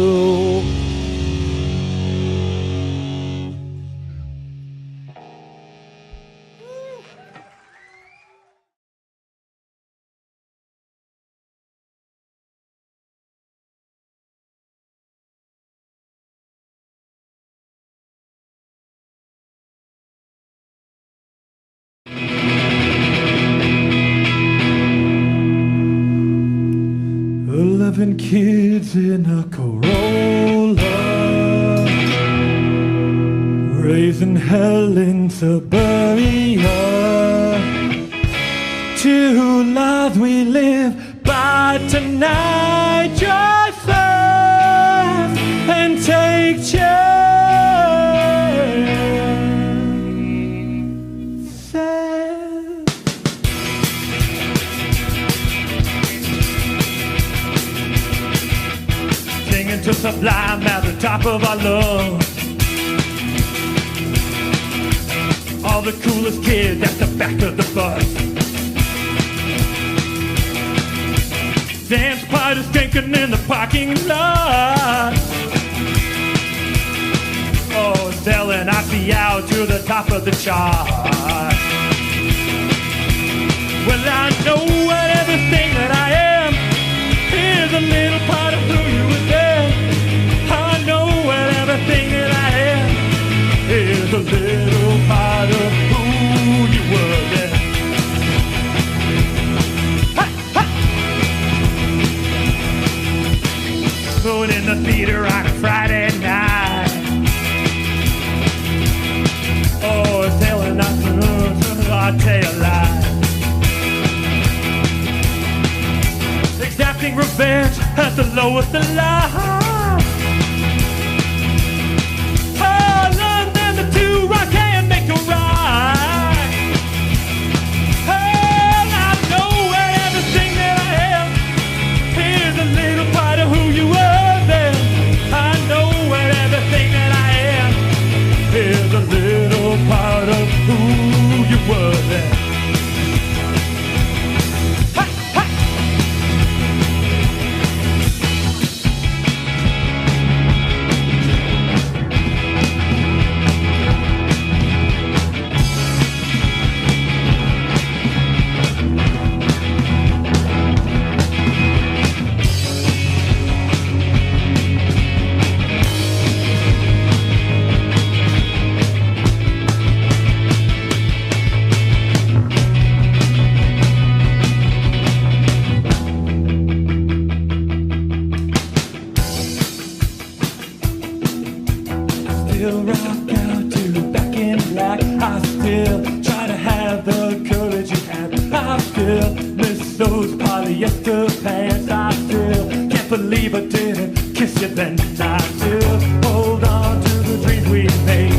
Eleven kids in a Corolla, raising hell in suburbia. Two lives we live by tonight. Just laugh and take chances. To sublime at the top of our lungs. All the coolest kids at the back of the bus. Dance parties drinking in the parking lot. Oh, selling IPA to the top of the chart. Well, I know what everything that I am is a little part of who you were there. I know what everything that I am is a little part of who you were then. Ha, ha. Going in the theater on a Friday night. Oh, telling us, I'll tell you lies. Exacting revenge at the lowest of life. Oh, London, the two rock and make a ride. Oh, I know everything that I am is a little part of who you were then. I know everything that I am is a little part of who you were then. still rock out to Back in Black. I still try to have the courage you had. I still miss those polyester pants. I still can't believe I didn't kiss you then. I still hold on to the dreams we made.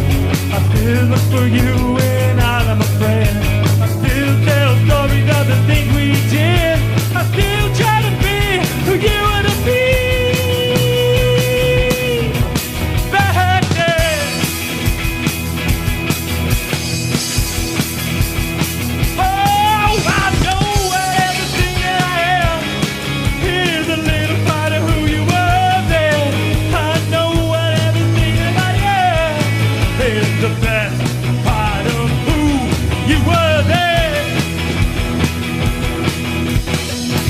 I still look for you when I'm afraid. I still tell stories of the things we did. I still try to be who you want to be. Back then. Oh, I know everything that I am. Here's a little part of who you were then. I know everything that I am. Here's the best part of who you were then.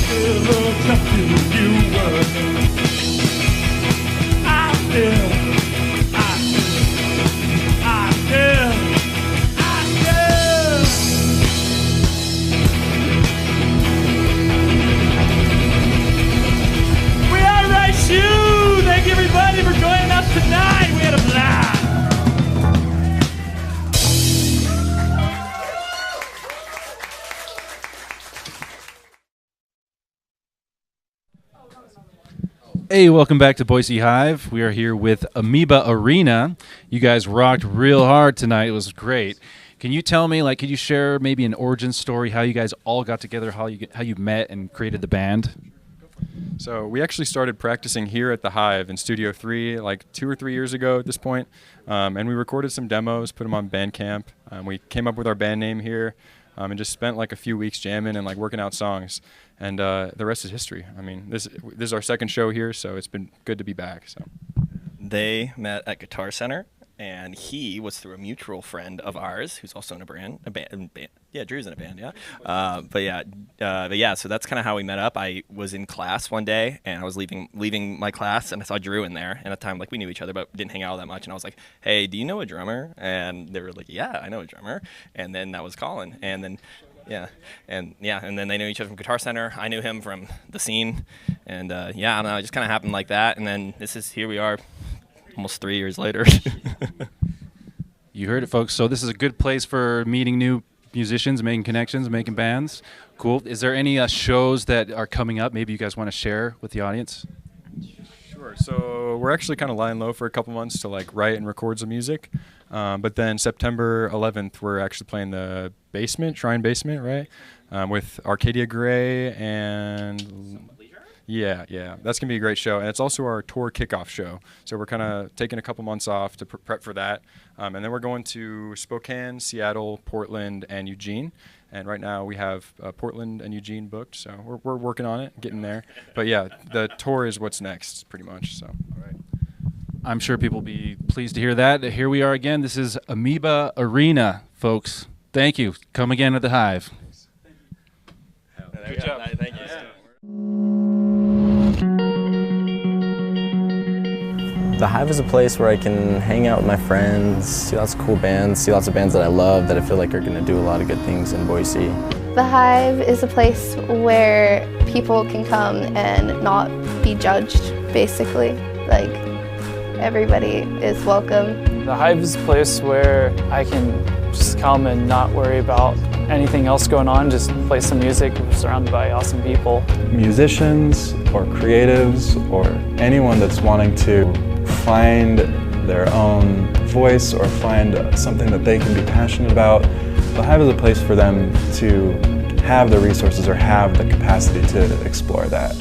Still looks up to who you were. I still. We are Right Shoe. Thank you everybody for joining us tonight. We had a blast. Hey, welcome back to Boise Hive. We are here with AMOEBA Arena. You guys rocked real hard tonight. It was great. Can you tell me, could you share maybe an origin story, how you guys all got together, how you met and created the band? So we actually started practicing here at the Hive in Studio 3 like 2 or 3 years ago at this point. And we recorded some demos, put them on Bandcamp. We came up with our band name here and just spent like a few weeks jamming and like working out songs. And the rest is history. I mean, this is our second show here, so it's been good to be back. So they met at Guitar Center, and he was through a mutual friend of ours who's also in a band. Yeah, Drew's in a band. Yeah, but yeah. So that's kind of how we met up. I was in class one day, and I was leaving my class, and I saw Drew in there. And at the time, like, we knew each other, but didn't hang out all that much. And I was like, "Hey, do you know a drummer?" And they were like, "Yeah, I know a drummer." And then that was Colin. And then. And then they knew each other from Guitar Center. I knew him from the scene, and I don't know, it just kind of happened like that. And then here we are, almost 3 years later. You heard it, folks. So this is a good place for meeting new musicians, making connections, making bands. Cool. Is there any shows that are coming up? Maybe you guys want to share with the audience? Sure. So we're actually kind of lying low for a couple months to like write and record some music. But then September 11th, we're actually playing the Shrine Basement, right? With Arcadia Gray and yeah, that's gonna be a great show, and it's also our tour kickoff show. So we're kind of taking a couple months off to prep for that, and then we're going to Spokane, Seattle, Portland, and Eugene. And right now we have Portland and Eugene booked, so we're working on it, getting there. But yeah, the tour is what's next, pretty much. So all right. I'm sure people will be pleased to hear that. Here we are again. This is AMOEBA Arena, folks. Thank you. Come again at the Hive. Good job. Thank you. The Hive is a place where I can hang out with my friends, see lots of cool bands, see lots of bands that I love that I feel like are going to do a lot of good things in Boise. The Hive is a place where people can come and not be judged, basically. Like, everybody is welcome. The Hive is a place where I can just come and not worry about anything else going on, just play some music, surrounded by awesome people. Musicians or creatives or anyone that's wanting to find their own voice or find something that they can be passionate about, the Hive is a place for them to have the resources or have the capacity to explore that.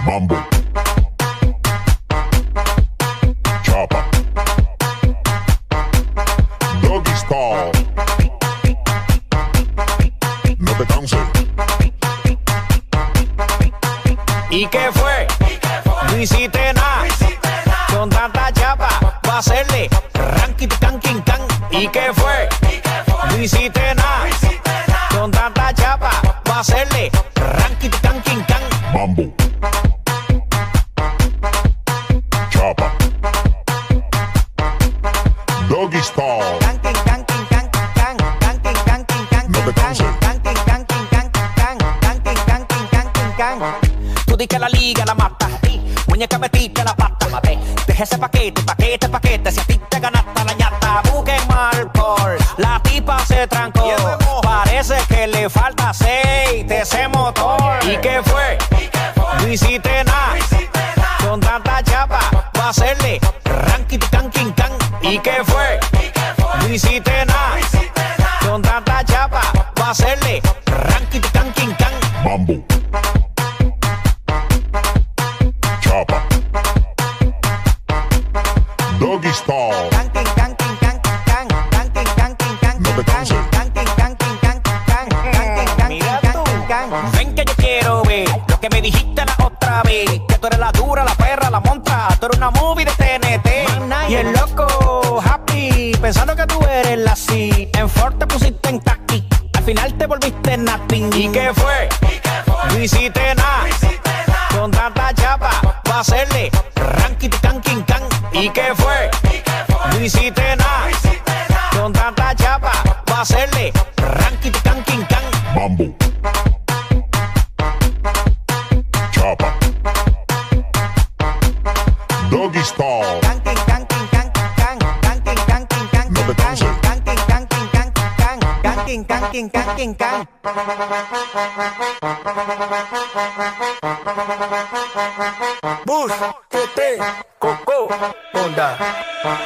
Mambo. Chopper. Doggy style. No te canses. ¿Y qué fue? No hiciste nada. Con tanta chapa, va a hacerle ranking can king can. ¿Y qué fue? No hiciste nada. Con tanta chapa, va a hacerle ranking can king can. Mambo. Chopper. Doggy style. No te canses. Tú di que la liga la mata. Muñeca metiste la pata. Deja ese paquete, si a ti te ganaste la ñata. Busque alcohol, la tipa se trancó. Parece que le falta aceite ese motor. ¿Y qué fue? No hiciste nada. Con tanta chapa, va a hacerle ranking can king can. ¿Y qué fue? No hiciste nada. Con tanta chapa, va a hacerle ranking can king can. Mambo. Chopper. Doggy style. No te canses. Ven que yo quiero ver lo que me dijiste la otra vez. Que tú eres la dura, la perra, la montra. Tú eres una movie de TNT. Y el loco happy, pensando que tú eres la C. En Ford te pusiste en taqui. Al final te volviste nothing. ¿Y qué fue? No hiciste nada. Con tanta chapa, va a hacerle ranking can king can. ¿Y qué fue? No hiciste nada. Con tanta chapa, va a hacerle ranking can king can. Mambo. Chopper. Doggy style. No te canses. Bus, tete, coco, onda.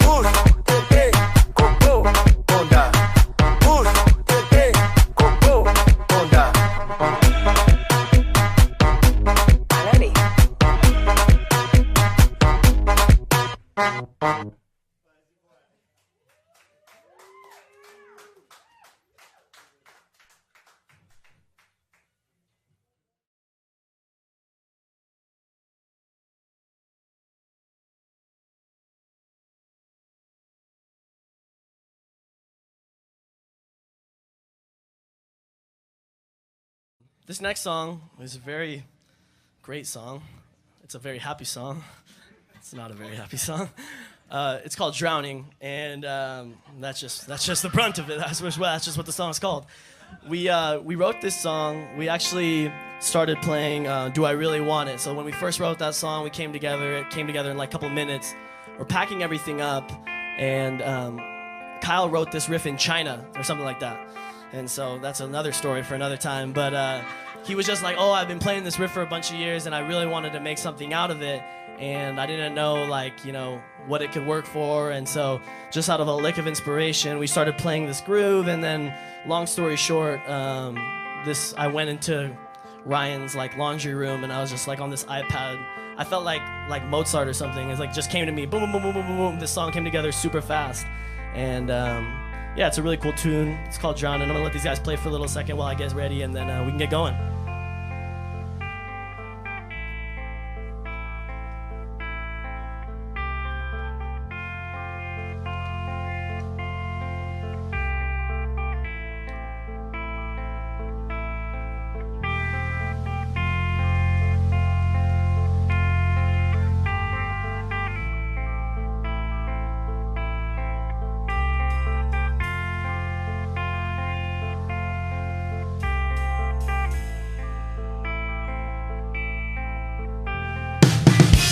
Bus, tete, coco, onda. Bus, tete, coco, onda. This next song is a very great song. It's a very happy song. It's not a very happy song. It's called Drowning, and that's just the brunt of it. That's just what the song is called. We wrote this song. We actually started playing Do I Really Want It? So when we first wrote that song, we came together. It came together in like a couple minutes. We're packing everything up, and Kyle wrote this riff in China or something like that. And so that's another story for another time. But he was just like, oh, I've been playing this riff for a bunch of years, and I really wanted to make something out of it. And I didn't know, like, you know, what it could work for. And so just out of a lick of inspiration, we started playing this groove. And then, long story short, I went into Ryan's, like, laundry room, and I was just, like, on this iPad. I felt like Mozart or something. It, like, just came to me, boom, boom, boom, boom, boom, boom. This song came together super fast. And yeah, it's a really cool tune. It's called Drowning. I'm gonna let these guys play for a little second while I get ready, and then we can get going.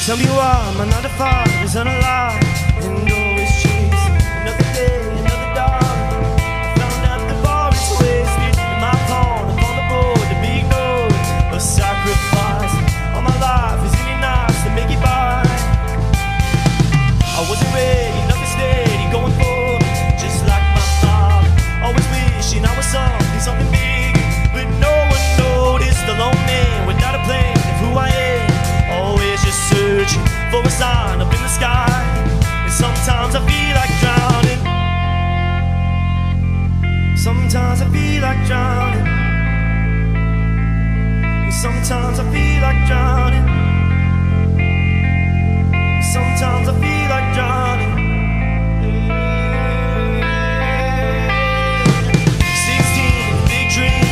Some people are, my 9 to 5 is unalive and always chase another day, another dawn. I found out the bar is wasted in my pawn upon the board to be ignored. A sacrifice. All my life is any nice to make it by. I wasn't ready, nothing steady, going forward, just like my father. wishing I was something big, but no one noticed. The lone man without a plan of who I am, always just searching for a sign up in the sky. And sometimes I feel like drowning. Sometimes I feel like drowning. And sometimes I feel like drowning. Sometimes I feel like drowning. 16, big dream.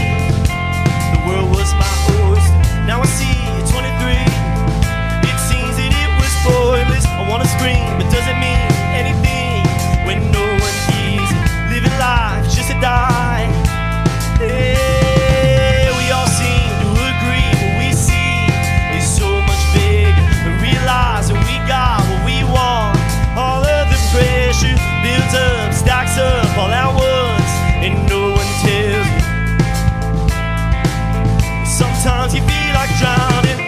The world was my oyster. Now I see at 23. It seems that it was pointless. I wanna scream, but does it mean anything when no one hears it? Living life just to die. Hey, we all seem to agree what we see is so much bigger. We realize that we got what we want. All of the pressure builds up, stacks up all at once, and no one tells you. Sometimes you feel like drowning.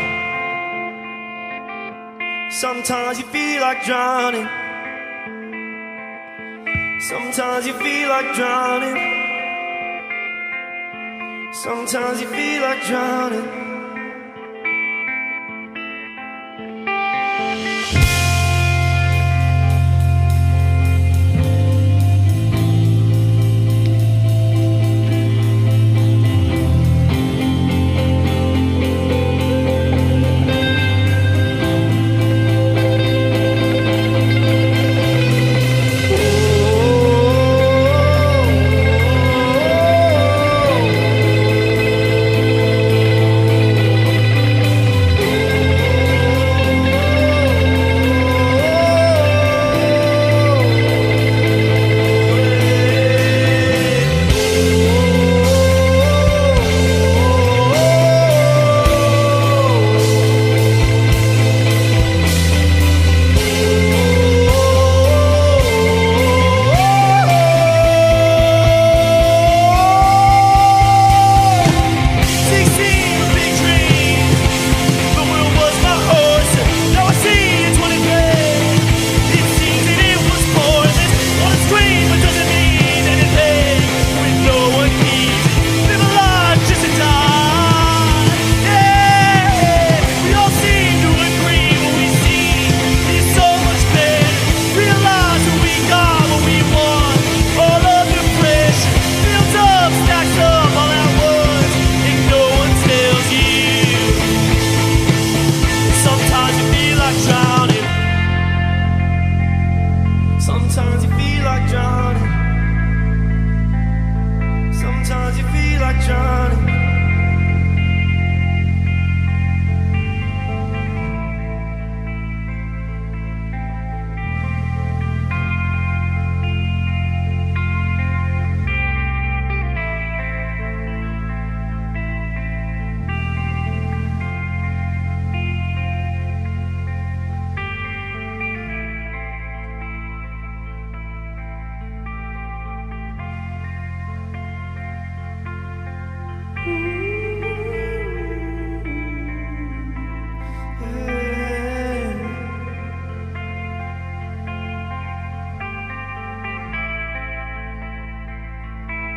Sometimes you feel like drowning. Sometimes you feel like drowning. Sometimes you feel like drowning.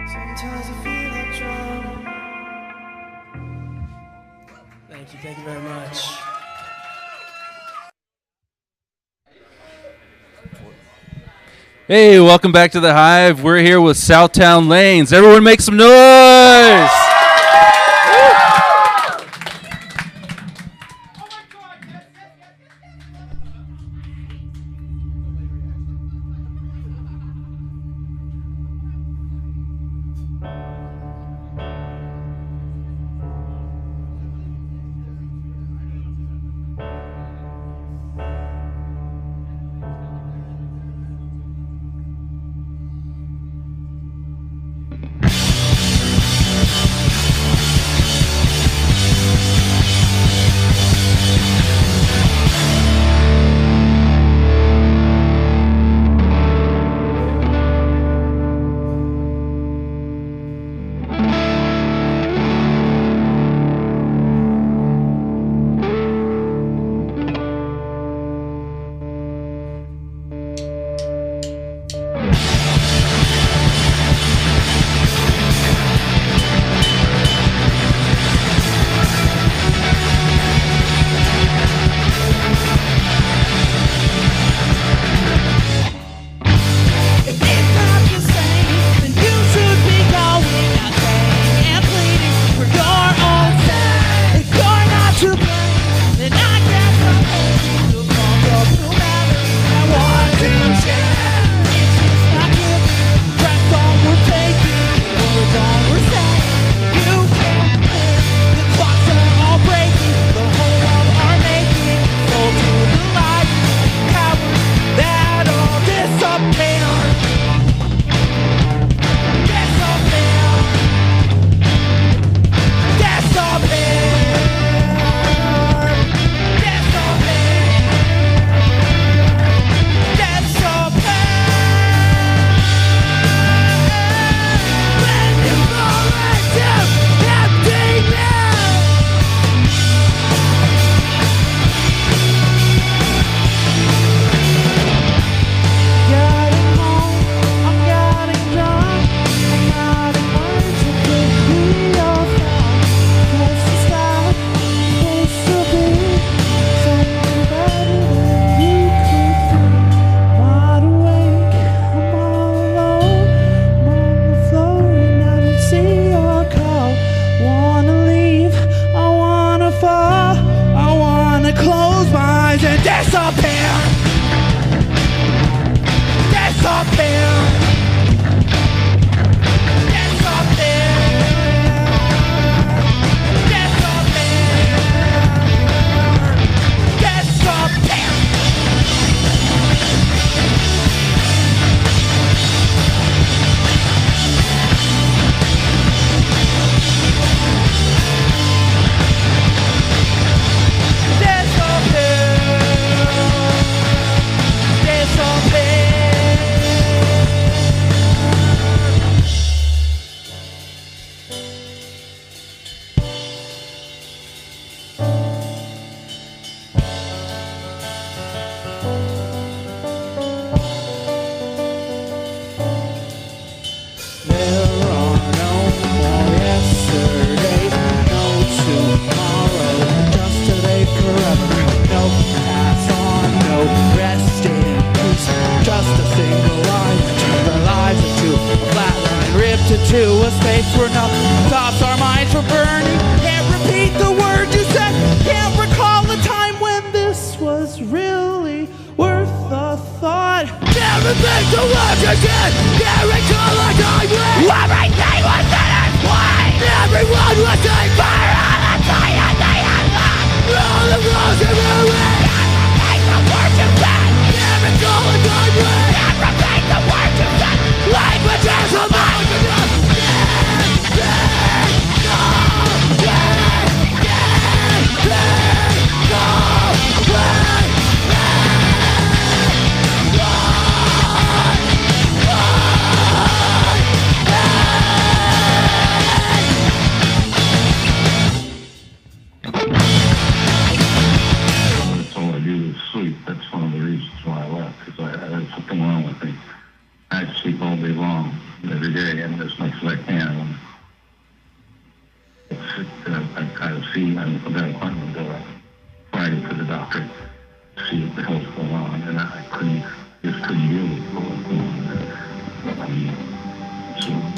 Sometimes I feel like drowning. Thank you very much. Hey, welcome back to the Hive. We're here with SOUTHTOWNE Lanes. Everyone make some noise! a space where no thoughts, our minds were burning. Can't repeat the words you said. Can't recall a time when this was really worth the thought. Can't repeat the words you said. Can't recall a time when everything was intertwined. Everyone was in fire on a fire and they had love. All the roads are ruined. Everything the words you said. Can't recall a time when everything the words you said. Language is a That's one of the reasons why I left, because I had something wrong with me. I had to sleep all day long, every day, and as much as I can. I've got to see, I've got an appointment Friday for the doctor to see what the hell's going on, and I just couldn't deal with what was going on. So.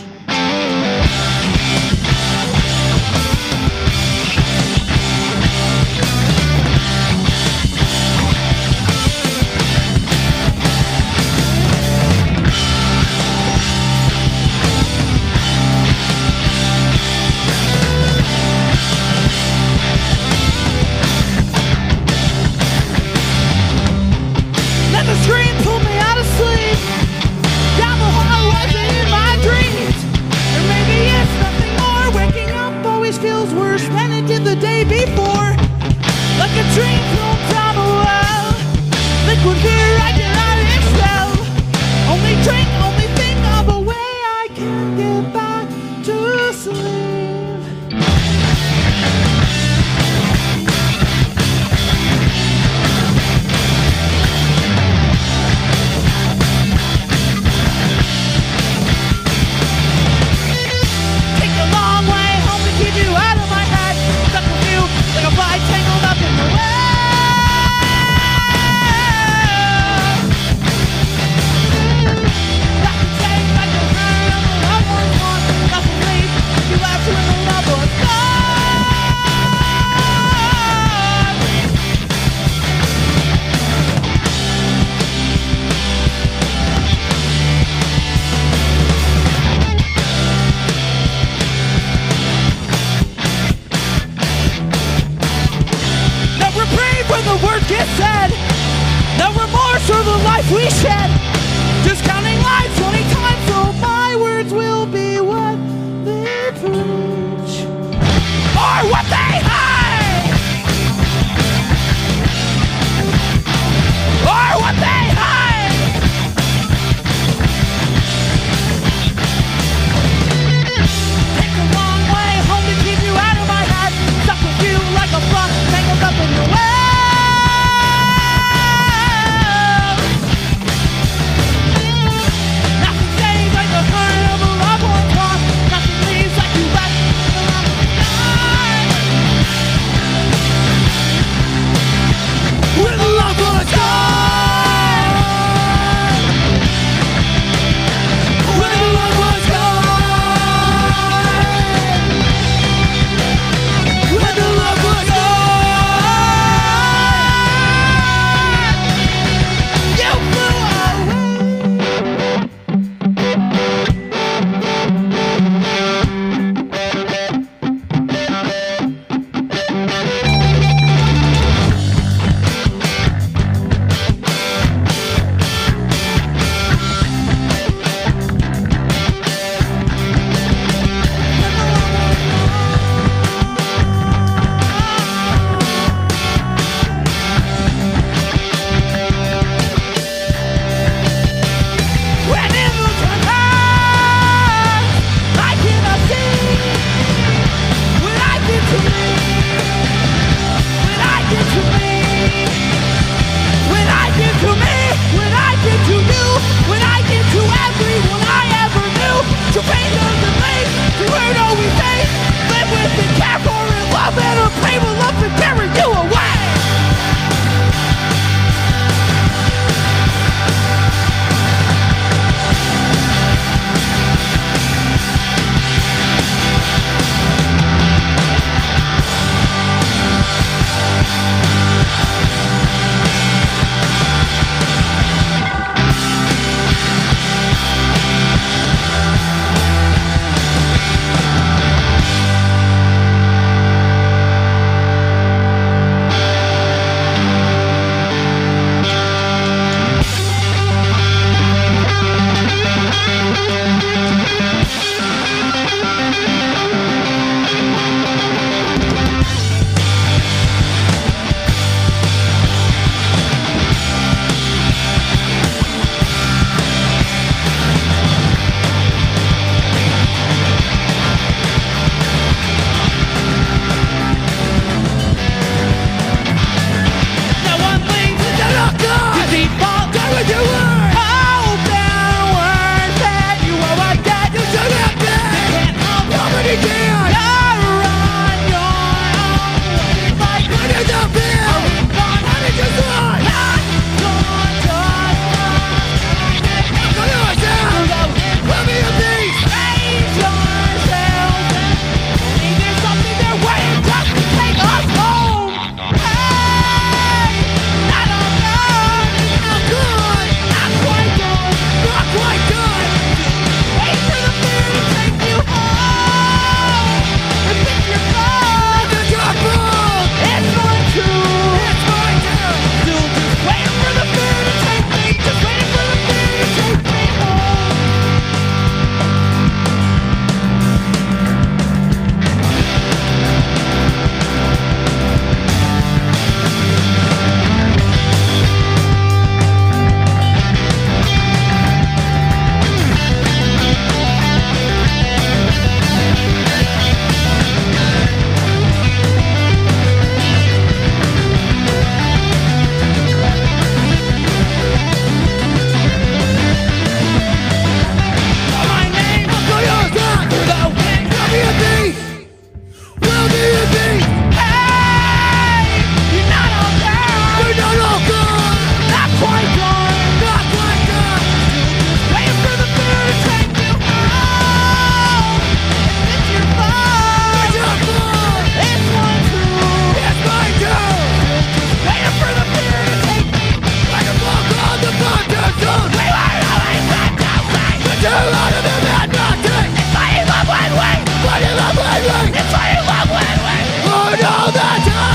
drink. It's what you love when we all the time.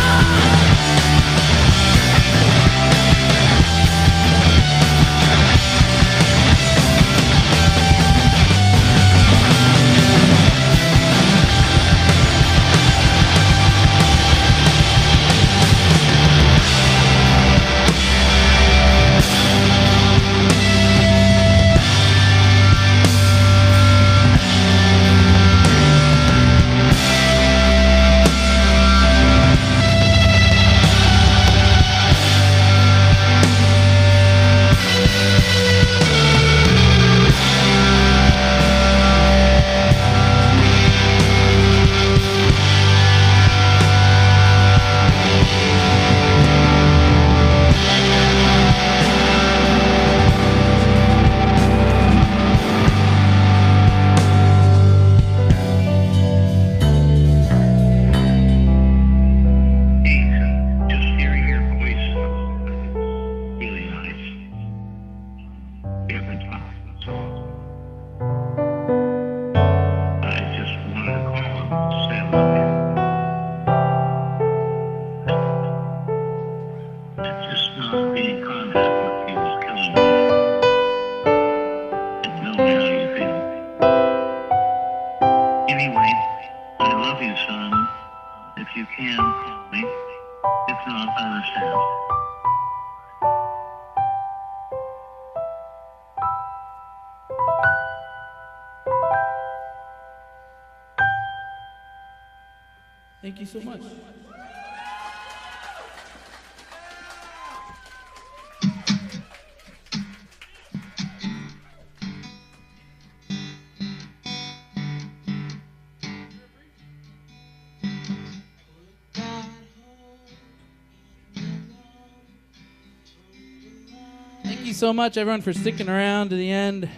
Thank you so much. Thank you so much, everyone, for sticking around to the end.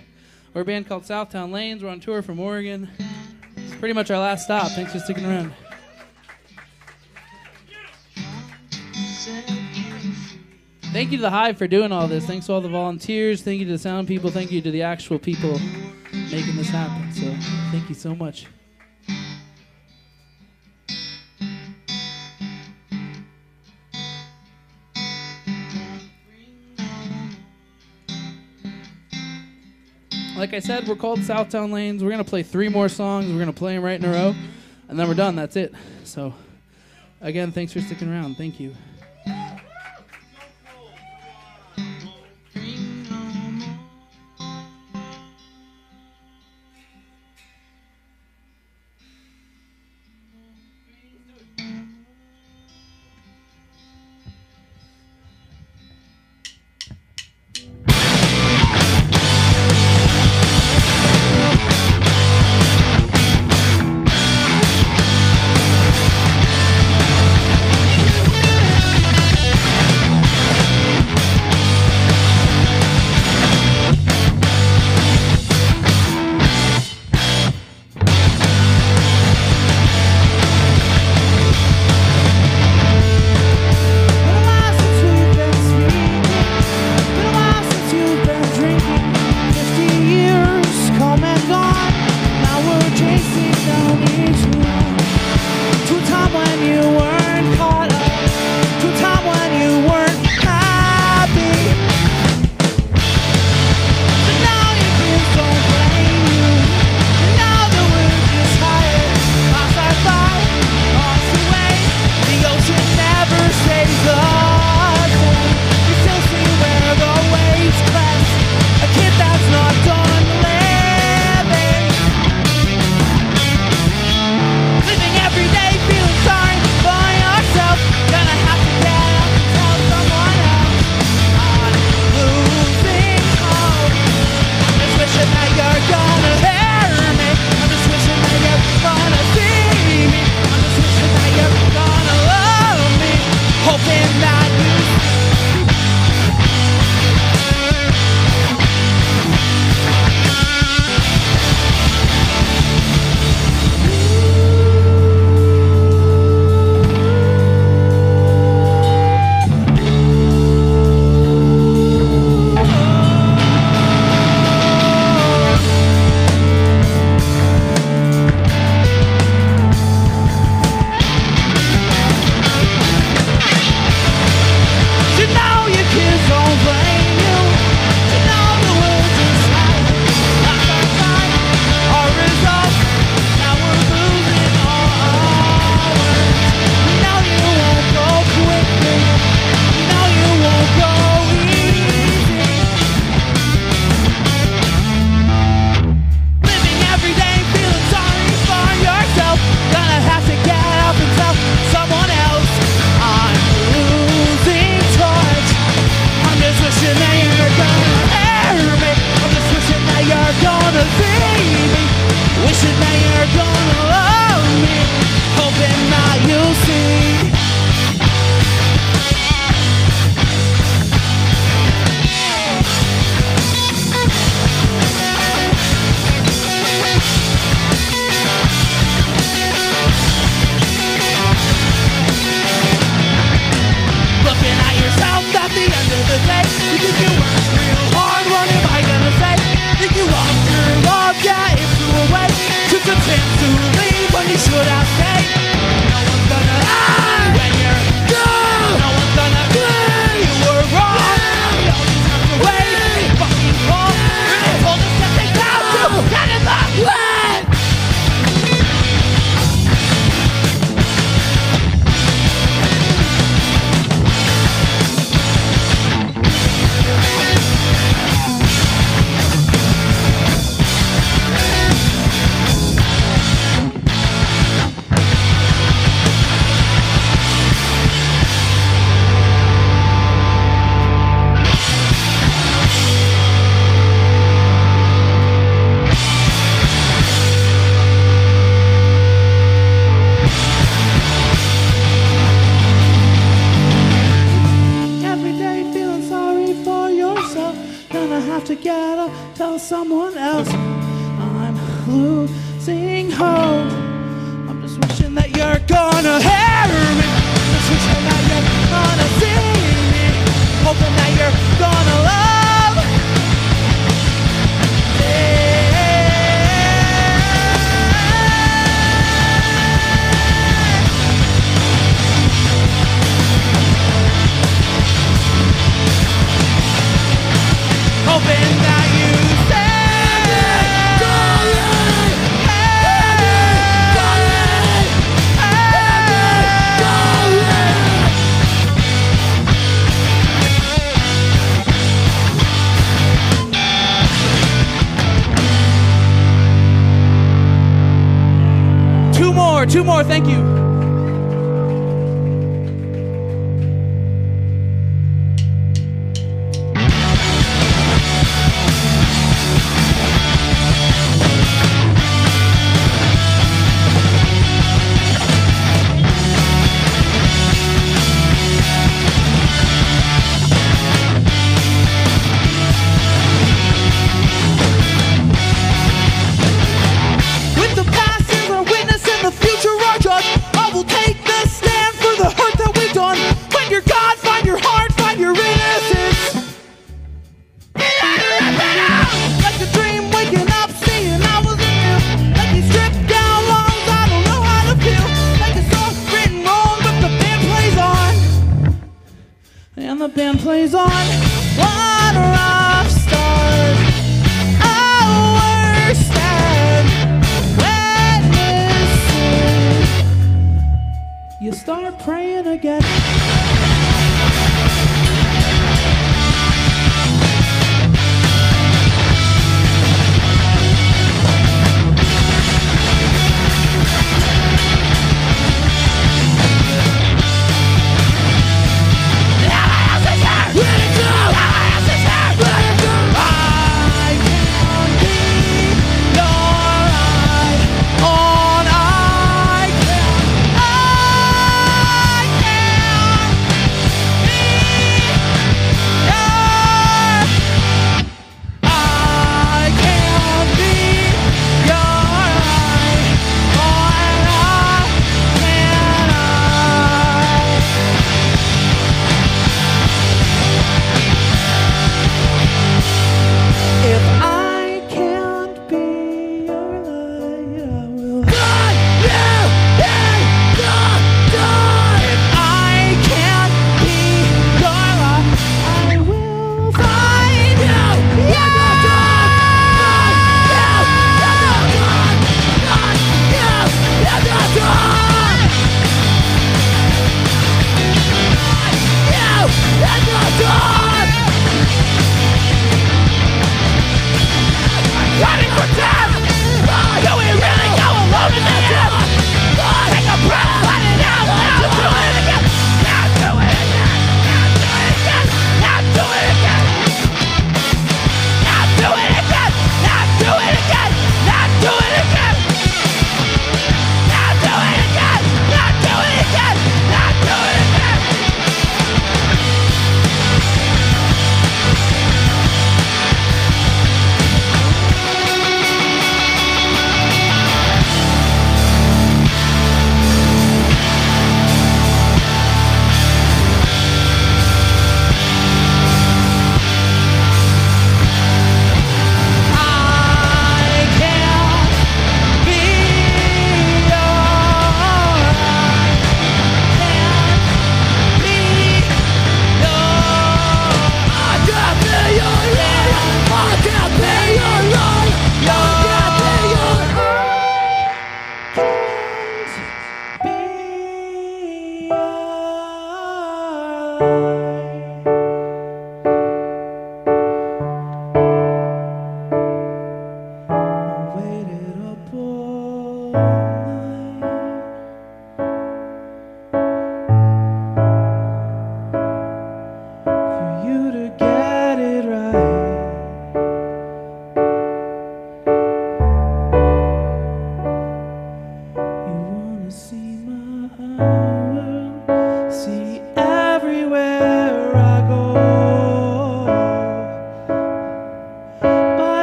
We're a band called SOUTHTOWNE Lanes. We're on tour from Oregon. It's pretty much our last stop. Thanks for sticking around. Thank you to the Hive for doing all this. Thanks to all the volunteers. Thank you to the sound people. Thank you to the actual people making this happen. So thank you so much. Like I said, we're called SOUTHTOWNE Lanes. We're going to play 3 more songs. We're going to play them right in a row. And then we're done. That's it. So, again, thanks for sticking around. Thank you. someone else. I'm losing hope. I'm just wishing that you're gonna hear me. Just wishing that you're gonna see me. Hoping that you're gonna love. Hoping that you say Two more, thank you. band plays on. One rough start, our stand witnesses. You start praying again.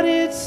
It's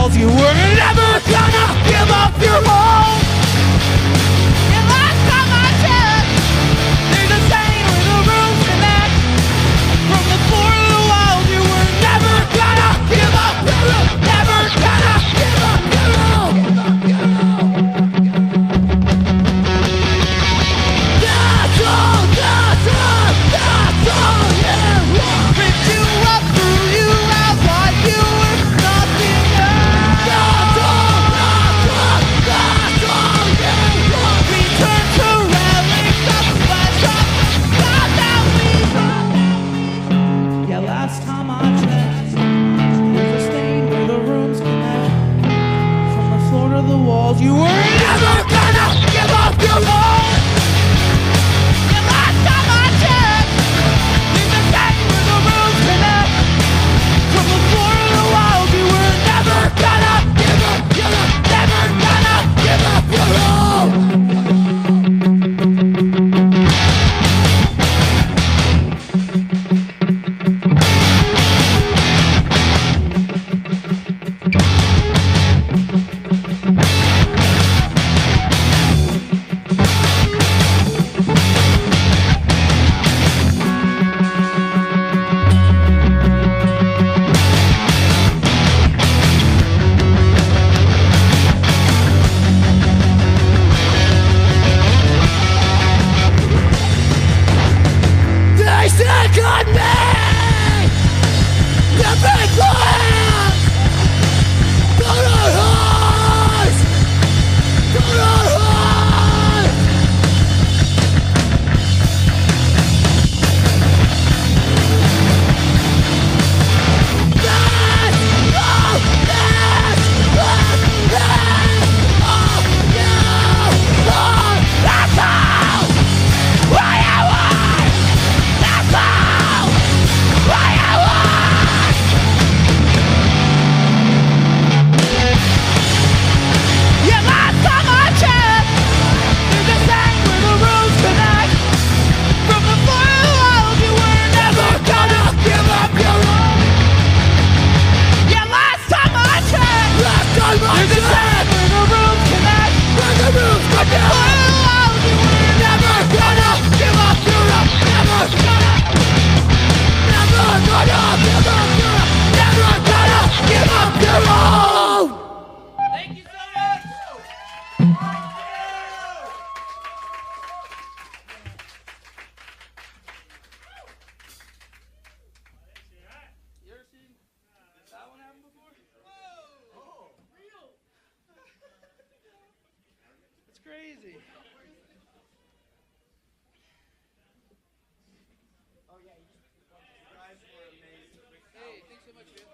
walls. You were never gonna give up your home. And last time I checked, there's a saying where the rooms connect. From the floor to the walls, you were never gonna give up your home. Never gonna give up your home. That's all, that's all, that's all you want. Picked you up, threw you out while you were nothing else. That's all, that's all, that's all you want. We turned to relics of flesh up, God that we yeah, last time I checked, there's a stain where the rooms connect. From the floor to the walls, you were never gonna give up your home. And last time I checked, there's a stain where the rooms connect. From the floor to the walls, you were never gonna give up your home. Never gonna give up your home. They stick on me! The big plans! Don't hide! Don't hide! That's all! What you want! That's all! What you want! Yeah, last time I checked, there's a saying where the rooms connect. From the floor to the walls, you were never gonna give up your home. Yeah, last time I checked, there's a saying where the rooms connect. From the floor to the walls, you were never gonna give up your home. Never gonna. Never gonna give up your home. Never gonna give up your home. Thank you so much. It's crazy. Hey, thanks so much, dude.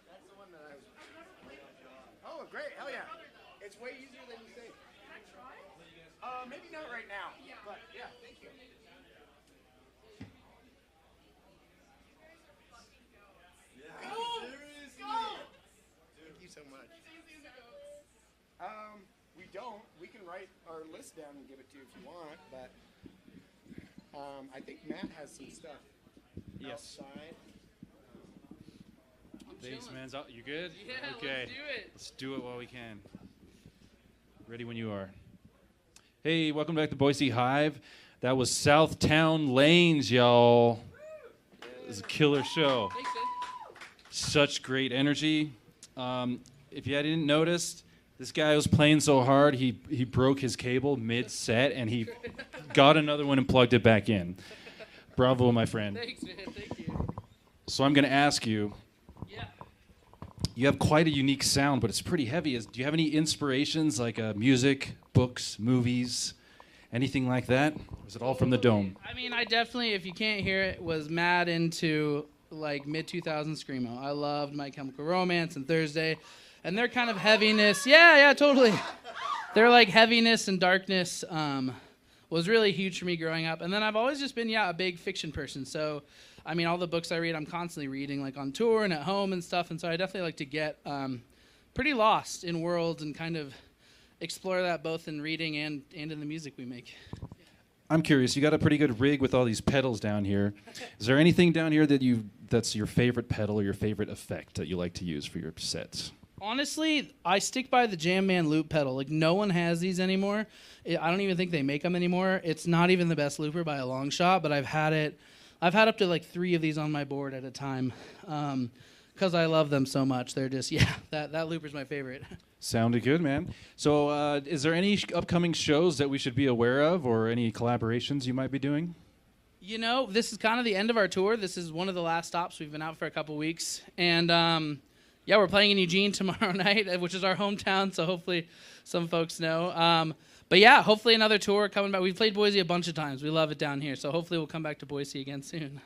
That's the one that I was. Oh, great! Hell yeah! It's way easier than you think. Maybe not right now, but yeah, thank you. Thank you so much. We don't. We can write our list down and give it to you if you want, but I think Matt has some stuff outside. Thanks, man. You good? Yeah, okay. let's do it. Let's do it while we can. Ready when you are. Hey, welcome back to Boise Hive. That was SOUTHTOWNE Lanes, y'all. It was a killer show. Thanks, man. Such great energy. If you hadn't noticed, this guy was playing so hard, he broke his cable mid-set, and he got another one and plugged it back in. Bravo, my friend. Thanks, man. Thank you. So I'm going to ask you, Yeah. you have quite a unique sound, but it's pretty heavy. Do you have any inspirations, like music, books, movies, anything like that? Or is it all from the dome? I mean, I definitely, if you can't hear it, was mad into like mid-2000s screamo. I loved My Chemical Romance and Thursday, and their kind of heaviness. Yeah, totally. Their like heaviness and darkness was really huge for me growing up. And then I've always just been, a big fiction person. So, I mean, all the books I read, I'm constantly reading, like on tour and at home and stuff. And so I definitely like to get pretty lost in worlds and kind of explore that both in reading and in the music we make. I'm curious. You got a pretty good rig with all these pedals down here. Is there anything down here that's your favorite pedal or your favorite effect that you like to use for your sets? Honestly, I stick by the Jam Man loop pedal. Like, no one has these anymore. I don't even think they make them anymore. It's not even the best looper by a long shot, but I've had up to like 3 of these on my board at a time because I love them so much. They're just, that looper's my favorite. Sounded good, man. So is there any upcoming shows that we should be aware of or any collaborations you might be doing? You know, this is kind of the end of our tour. This is one of the last stops. We've been out for a couple weeks. And, yeah, we're playing in Eugene tomorrow night, which is our hometown, so hopefully some folks know. But, yeah, hopefully another tour coming back. We've played Boise a bunch of times. We love it down here, so hopefully we'll come back to Boise again soon.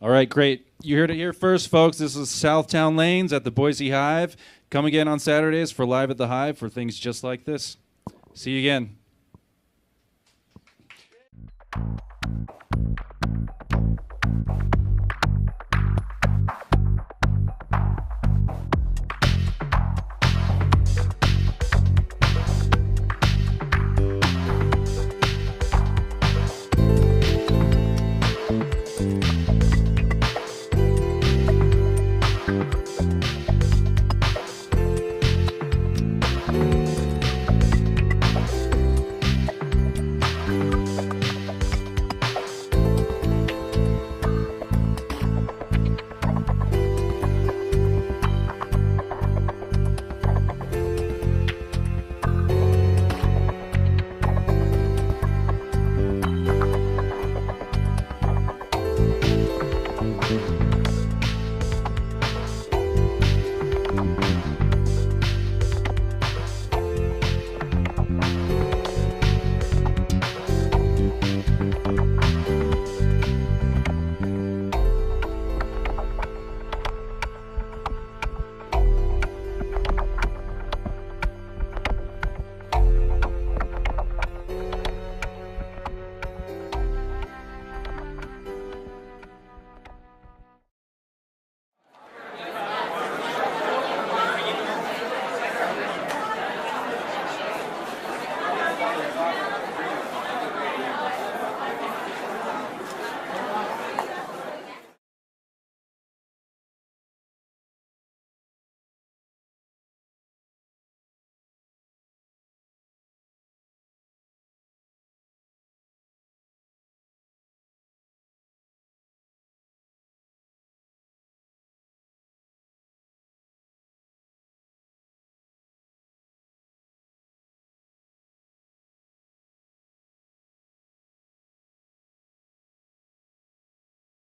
All right, great. You heard it here first, folks. This is SOUTHTOWNE Lanes at the Boise Hive. Come again on Saturdays for Live at the Hive for things just like this. See you again.